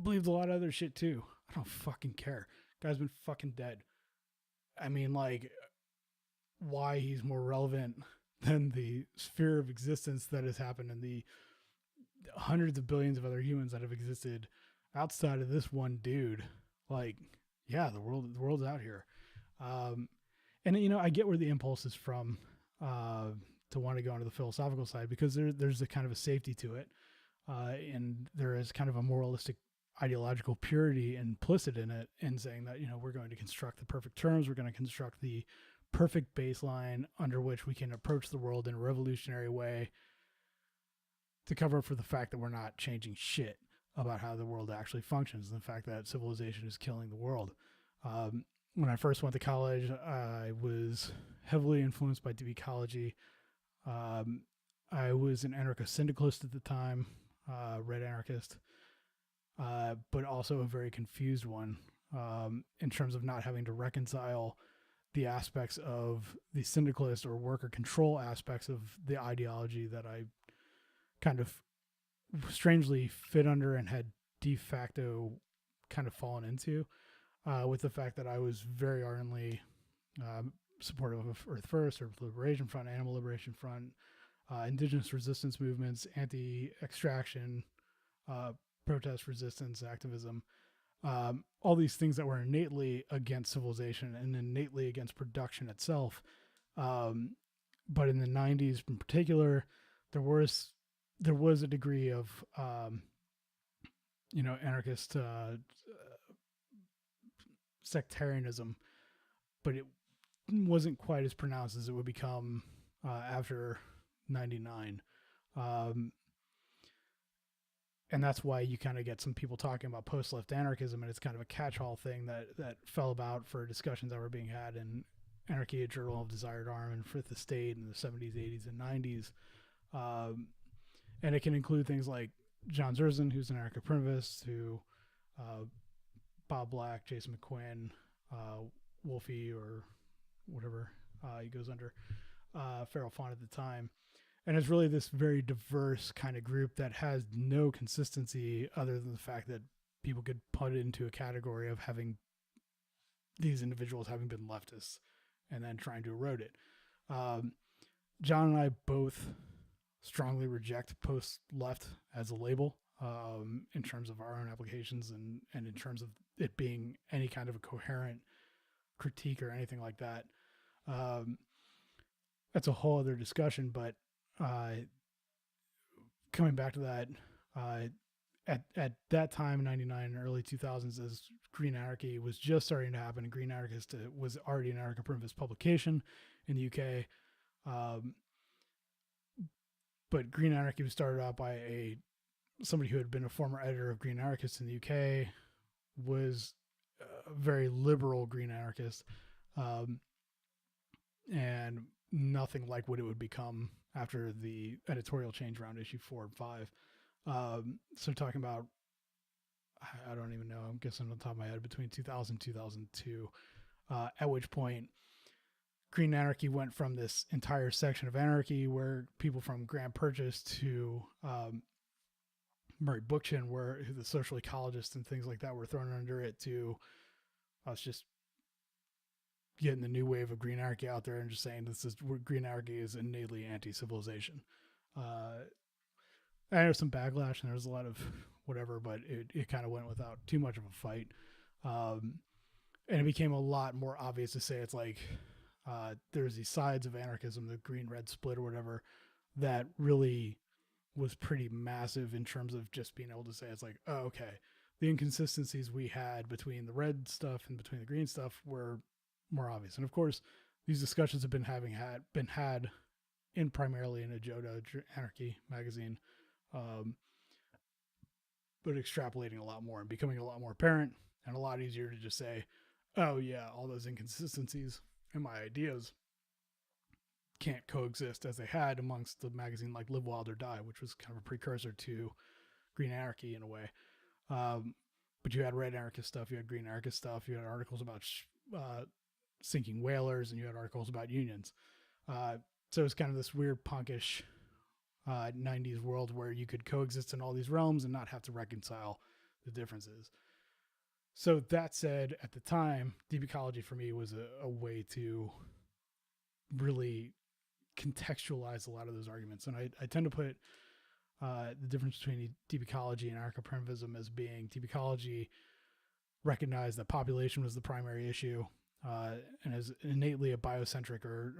Believed a lot of other shit too. I don't fucking care. Guy's been fucking dead. I mean, like, why he's more relevant than the sphere of existence that has happened in the hundreds of billions of other humans that have existed outside of this one dude. Like, yeah, the world's out here. And I get where the impulse is from, to want to go into the philosophical side, because there's a kind of a safety to it. And there is kind of a moralistic ideological purity implicit in it, in saying that, we're going to construct the perfect terms. We're going to construct the perfect baseline under which we can approach the world in a revolutionary way to cover up for the fact that we're not changing shit about how the world actually functions, and the fact that civilization is killing the world. When I first went to college, I was heavily influenced by deep ecology. I was an anarcho-syndicalist at the time, red anarchist, but also a very confused one, in terms of not having to reconcile the aspects of the syndicalist or worker control aspects of the ideology that I kind of strangely fit under and had de facto kind of fallen into, with the fact that I was very ardently supportive of Earth First, Earth Liberation Front, Animal Liberation Front, indigenous resistance movements, anti-extraction, protest resistance, activism, all these things that were innately against civilization and innately against production itself. But in the 90s in particular, there was a degree of, anarchist sectarianism, but it wasn't quite as pronounced as it would become after 99. And that's why you kind of get some people talking about post-left anarchism, and it's kind of a catch-all thing that fell about for discussions that were being had in Anarchy, a Journal of Desired Arm, and Fifth Estate in the 70s, 80s, and 90s. And it can include things like John Zerzan, who's an anarcho-primitivist, Bob Black, Jason McQuinn, Wolfie, or whatever he goes under, Farrell Font at the time. And it's really this very diverse kind of group that has no consistency other than the fact that people could put it into a category of having these individuals having been leftists and then trying to erode it. John and I both strongly reject post-left as a label, in terms of our own applications and in terms of it being any kind of a coherent critique or anything like that. That's a whole other discussion, but coming back to that, at that time, 99 and early 2000s, as Green Anarchy was just starting to happen, and Green Anarchist was already an anarcho-primitivist publication in the UK. But Green Anarchy was started out by somebody who had been a former editor of Green Anarchist in the UK, was very liberal green anarchist, and nothing like what it would become after the editorial change around issue 4 and 5. So talking about, I don't even know, I'm guessing on the top of my head, between 2000 and 2002, at which point Green Anarchy went from this entire section of anarchy where people from Graham Purchase to Murray Bookchin, where the social ecologists and things like that were thrown under it, to us just getting the new wave of Green Anarchy out there and just saying Green Anarchy is innately anti-civilization. I know some backlash and there was a lot of whatever, but it kind of went without too much of a fight. And it became a lot more obvious to say it's like there's these sides of anarchism, the green-red split or whatever, that really was pretty massive in terms of just being able to say it's like, oh, okay, the inconsistencies we had between the red stuff and between the green stuff were more obvious. And of course, these discussions have been had in primarily in a Joda Anarchy magazine, but extrapolating a lot more and becoming a lot more apparent and a lot easier to just say, oh yeah, all those inconsistencies in my ideas can't coexist as they had amongst the magazine like Live Wild or Die, which was kind of a precursor to Green Anarchy in a way. But you had red anarchist stuff, you had green anarchist stuff, you had articles about sinking whalers, and you had articles about unions. So it's kind of this weird punkish 90s world where you could coexist in all these realms and not have to reconcile the differences. So that said, at the time, deep ecology for me was a way to really contextualize a lot of those arguments. And I tend to put the difference between deep ecology and anarcho-primitivism as being deep ecology recognized that population was the primary issue, and as innately a biocentric or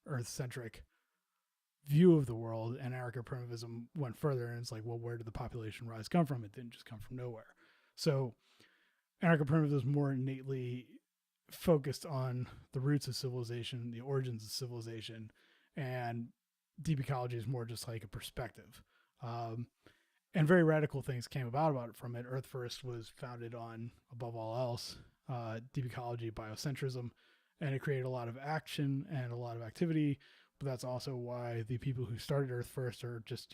earth-centric view of the world, and anarcho-primitivism went further, and it's like, well, where did the population rise come from? It didn't just come from nowhere. So anarcho-primitivism is more innately focused on the roots of civilization, the origins of civilization, and deep ecology is more just like a perspective. And very radical things came about it from it. Earth First was founded on, above all else, deep ecology, biocentrism, and it created a lot of action and a lot of activity. But that's also why the people who started Earth First are just,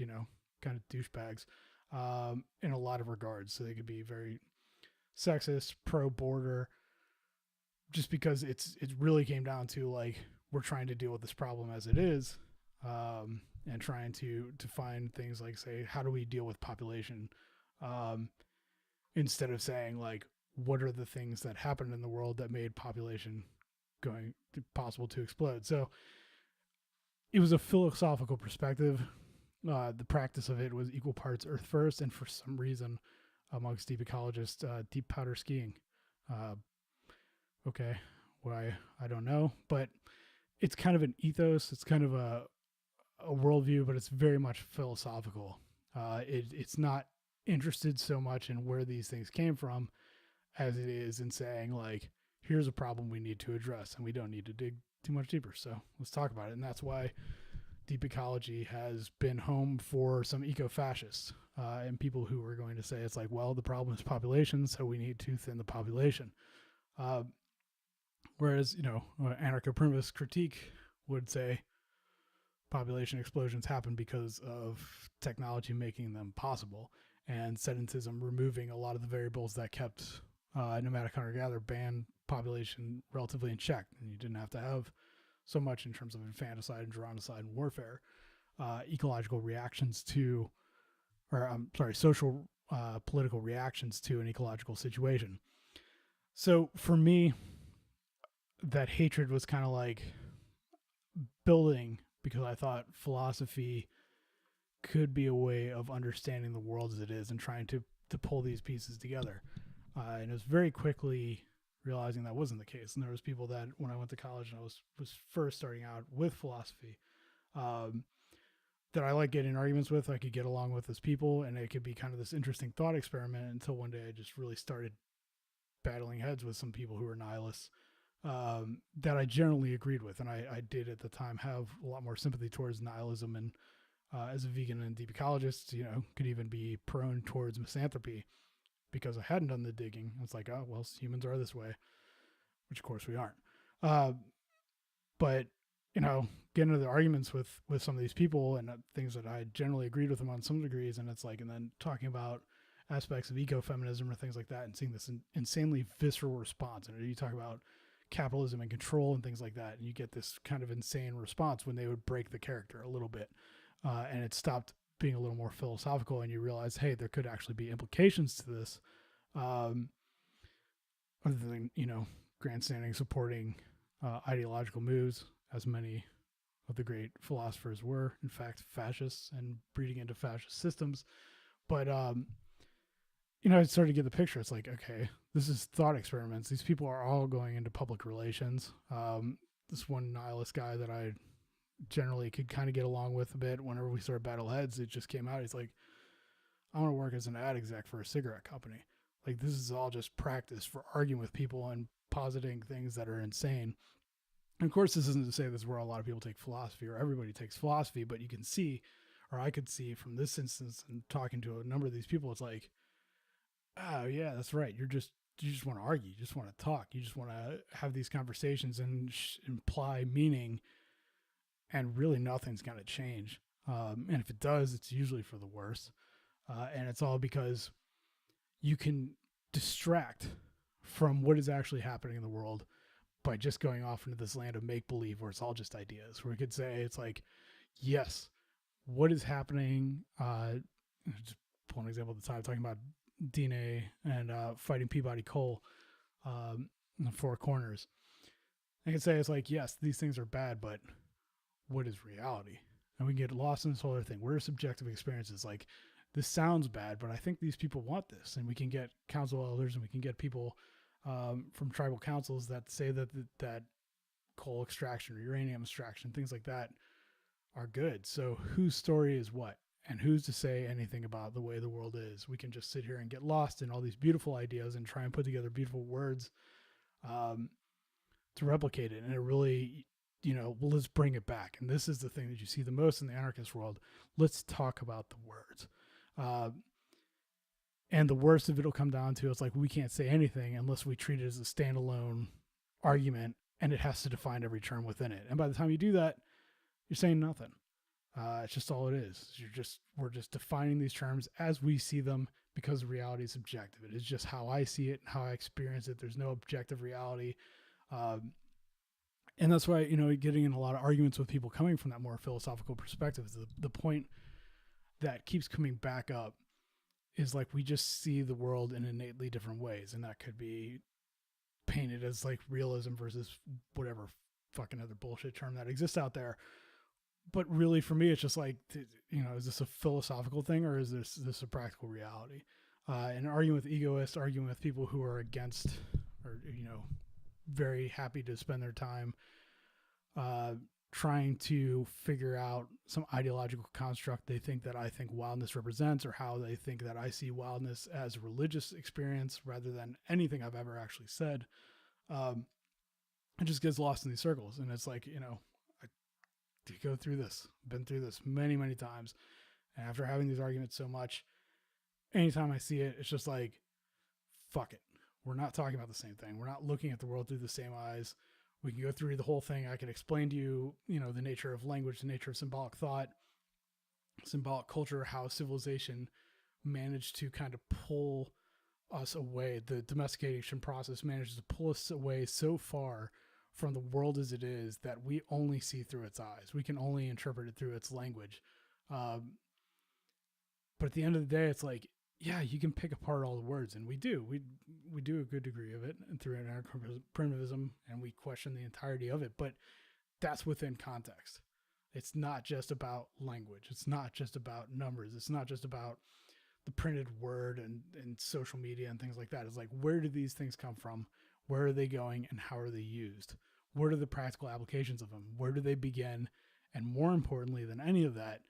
kind of douchebags in a lot of regards. So they could be very sexist, pro-border, just because it really came down to like, we're trying to deal with this problem as it is, and trying to find things like, say, how do we deal with population, instead of saying like, what are the things that happened in the world that made population possible to explode. So it was a philosophical perspective. The practice of it was equal parts Earth First, and for some reason amongst deep ecologists, deep powder skiing. Okay, why, I don't know, but it's kind of an ethos. It's kind of a worldview, but it's very much philosophical. It's not interested so much in where these things came from as it is in saying like, here's a problem we need to address, and we don't need to dig too much deeper. So let's talk about it. And that's why deep ecology has been home for some eco-fascists and people who are going to say it's like, well, the problem is population, so we need to thin the population. Whereas, anarcho-primitivist critique would say population explosions happen because of technology making them possible, and sedentism removing a lot of the variables that kept nomadic hunter-gatherer band population relatively in check. And you didn't have to have so much in terms of infanticide and geronicide and warfare. Ecological reactions to, social political reactions to an ecological situation. So for me, that hatred was kind of like building, because I thought philosophy could be a way of understanding the world as it is and trying to pull these pieces together. And it was very quickly realizing that wasn't the case. And there was people that when I went to college and I was first starting out with philosophy, that I like getting arguments with, I could get along with as people, and it could be kind of this interesting thought experiment until one day I just really started battling heads with some people who were nihilists, that I generally agreed with. And I did at the time have a lot more sympathy towards nihilism, and as a vegan and deep ecologist, could even be prone towards misanthropy. because I hadn't done the digging. It's like, oh, well, humans are this way, which of course we aren't. Uh, but, you know, getting into the arguments with some of these people and things that I generally agreed with them on some degrees. And it's like, and then talking about aspects of ecofeminism or things like that and seeing this insanely visceral response. And you talk about capitalism and control and things like that, and you get this kind of insane response when they would break the character a little bit, and it stopped being a little more philosophical, and you realize, hey, there could actually be implications to this, other than, you know, grandstanding, supporting ideological moves, as many of the great philosophers were, in fact, fascists and breeding into fascist systems. But you know, I started to get the picture. It's like, okay, this is thought experiments. These people are all going into public relations. This one nihilist guy that I generally could kind of get along with a bit, whenever we started battle heads, it just came out. He's like, I want to work as an ad exec for a cigarette company. Like, this is all just practice for arguing with people and positing things that are insane. And of course, this isn't to say this is where a lot of people take philosophy or everybody takes philosophy, but you can see, or I could see from this instance and talking to a number of these people, it's like, oh yeah, that's right. You just want to argue. You just want to talk. You just want to have these conversations and imply meaning, and really nothing's going to change. And if it does, it's usually for the worse. And it's all because you can distract from what is actually happening in the world by just going off into this land of make-believe where it's all just ideas, where we could say, it's like, yes, what is happening, just pull an example at the time, talking about DNA and fighting Peabody Coal in the Four Corners. I can say, it's like, yes, these things are bad, but what is reality? And we get lost in this whole other thing. What are subjective experiences? Like, this sounds bad, but I think these people want this. And we can get council elders and we can get people from tribal councils that say that coal extraction or uranium extraction, things like that, are good. So whose story is what? And who's to say anything about the way the world is? We can just sit here and get lost in all these beautiful ideas and try and put together beautiful words to replicate it. And it really, you know, well, let's bring it back. And this is the thing that you see the most in the anarchist world. Let's talk about the words. And the worst of it will come down to, it's like, we can't say anything unless we treat it as a standalone argument, and it has to define every term within it. And by the time you do that, you're saying nothing. It's just all it is. We're just defining these terms as we see them, because reality is subjective. It is just how I see it and how I experience it. There's no objective reality. And that's why, you know, getting in a lot of arguments with people coming from that more philosophical perspective is the point that keeps coming back up is like, we just see the world in innately different ways. And that could be painted as like realism versus whatever fucking other bullshit term that exists out there. But really, for me, it's just like, you know, is this a philosophical thing, or is this a practical reality? And arguing with egoists, arguing with people who are against, or, you know, very happy to spend their time trying to figure out some ideological construct they think that I think wildness represents, or how they think that I see wildness as a religious experience rather than anything I've ever actually said. It just gets lost in these circles. And it's like, you know, to go through this, been through this many, many times. And after having these arguments so much, anytime I see it, it's just like, fuck it. We're not talking about the same thing. We're not looking at the world through the same eyes. We can go through the whole thing. I can explain to you, you know, the nature of language, the nature of symbolic thought, symbolic culture, how civilization managed to kind of pull us away. The domestication process manages to pull us away so far from the world as it is that we only see through its eyes. We can only interpret it through its language. But at the end of the day, it's like, yeah, you can pick apart all the words, and we do. We do a good degree of it, and through anarcho-primitivism, and we question the entirety of it. But that's within context. It's not just about language. It's not just about numbers. It's not just about the printed word and social media and things like that. It's like, where do these things come from? Where are they going, and how are they used? What are the practical applications of them? Where do they begin? And more importantly than any of that,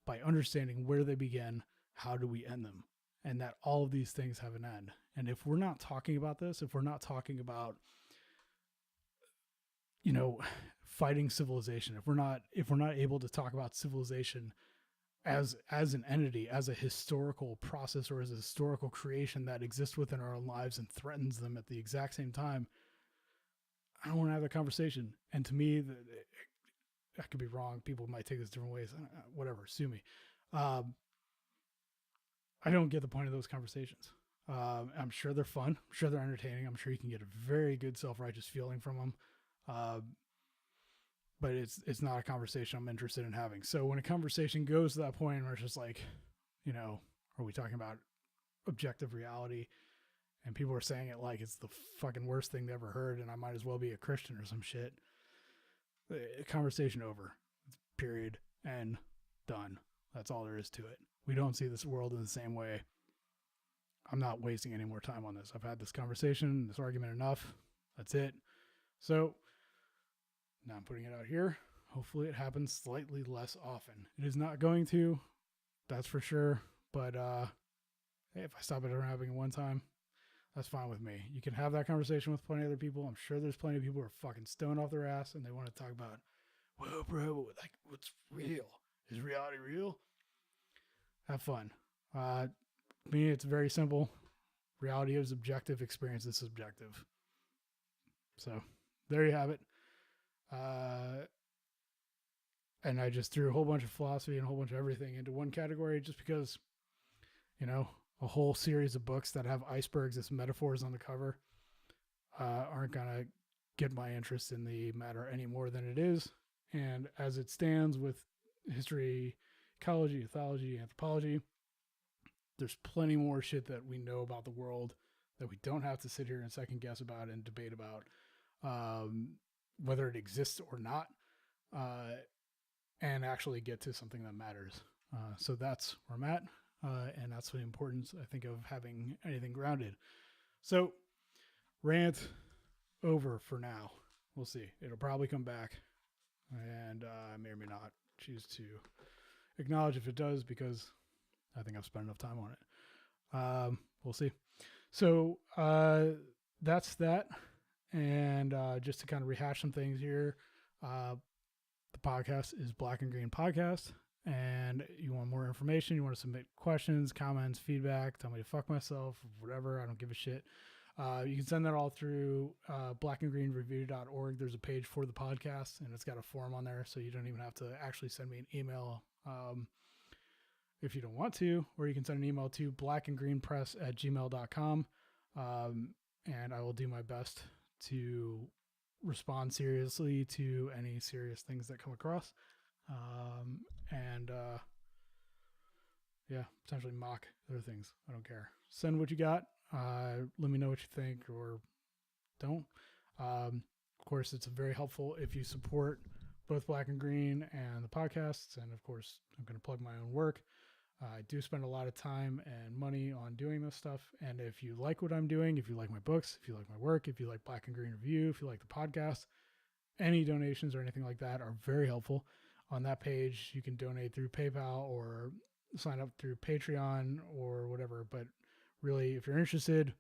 by understanding where they begin, how do we end them? And that all of these things have an end. And if we're not talking about this, if we're not talking about, you know, fighting civilization, if we're not able to talk about civilization as an entity, as a historical process, or as a historical creation that exists within our own lives and threatens them at the exact same time. I don't want to have that conversation. And to me, I could be wrong. People might take this different ways. Whatever, sue me. I don't get the point of those conversations. I'm sure they're fun. I'm sure they're entertaining. I'm sure you can get a very good self-righteous feeling from them. But it's not a conversation I'm interested in having. So when a conversation goes to that point where it's just like, are we talking about objective reality? And people are saying it like it's the fucking worst thing they ever heard, and I might as well be a Christian or some shit. Conversation over. Period. And done. That's all there is to it. We don't see this world in the same way. I'm not wasting any more time on this. I've had this conversation, this argument enough. That's it. So now I'm putting it out here. Hopefully it happens slightly less often. It is not going to, that's for sure. But hey, if I stop it from happening one time, that's fine with me. You can have that conversation with plenty of other people. I'm sure there's plenty of people who are fucking stoned off their ass and they want to talk about, whoa, bro, like, what's real? Is reality real? Have fun. Me, it's very simple. Reality is objective. Experience is subjective. So there you have it. And I just threw a whole bunch of philosophy and a whole bunch of everything into one category just because, a whole series of books that have icebergs as metaphors on the cover aren't going to get my interest in the matter any more than it is. And as it stands with history, ecology, ethology, anthropology, there's plenty more shit that we know about the world that we don't have to sit here and second guess about and debate about whether it exists or not, and actually get to something that matters. So that's where I'm at, and that's the importance, I think, of having anything grounded. So rant over for now. We'll see. It'll probably come back, and I may or may not choose to acknowledge if it does, because I think I've spent enough time on it. We'll see. So that's that. And just to kind of rehash some things here, the podcast is Black and Green Podcast. And you want more information, you want to submit questions, comments, feedback, tell me to fuck myself, whatever, I don't give a shit. You can send that all through blackandgreenreview.org. There's a page for the podcast, and it's got a form on there, so you don't even have to actually send me an email if you don't want to, or you can send an email to blackandgreenpress@gmail.com, and I will do my best to respond seriously to any serious things that come across, and potentially mock other things. I don't care. Send what you got. Let me know what you think, or don't. Of course, it's very helpful if you support both Black and Green and the podcasts, and of course, I'm going to plug my own work. I do spend a lot of time and money on doing this stuff. And if you like what I'm doing, if you like my books, if you like my work, if you like Black and Green Review, if you like the podcast, any donations or anything like that are very helpful. On that page, you can donate through PayPal or sign up through Patreon or whatever. But really, if you're interested,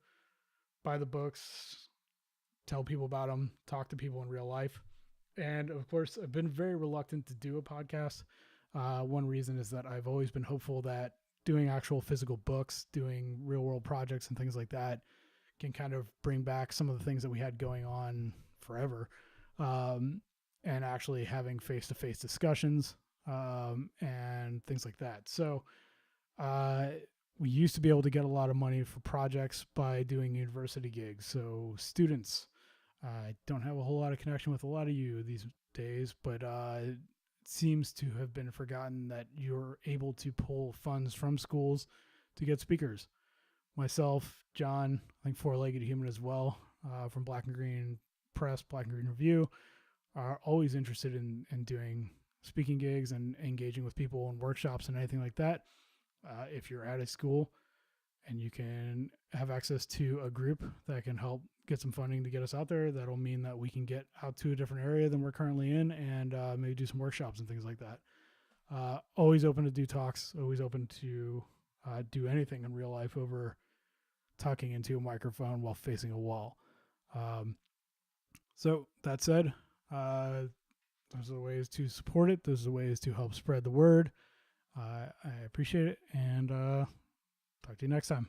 buy the books, tell people about them, talk to people in real life. And of course, I've been very reluctant to do a podcast. One reason is that I've always been hopeful that doing actual physical books, doing real world projects and things like that can kind of bring back some of the things that we had going on forever, and actually having face-to-face discussions and things like that. So we used to be able to get a lot of money for projects by doing university gigs. So students, I don't have a whole lot of connection with a lot of you these days, but seems to have been forgotten that you're able to pull funds from schools to get speakers. Myself, John, I think Four-Legged Human as well, from Black and Green Press, Black and Green Review, are always interested in doing speaking gigs and engaging with people in workshops and anything like that. If you're at a school and you can have access to a group that can help get some funding to get us out there, that'll mean that we can get out to a different area than we're currently in, and maybe do some workshops and things like that. Always open to do talks, always open to do anything in real life over talking into a microphone while facing a wall. So that said, those are the ways to support it. Those are the ways to help spread the word. I appreciate it, and talk to you next time.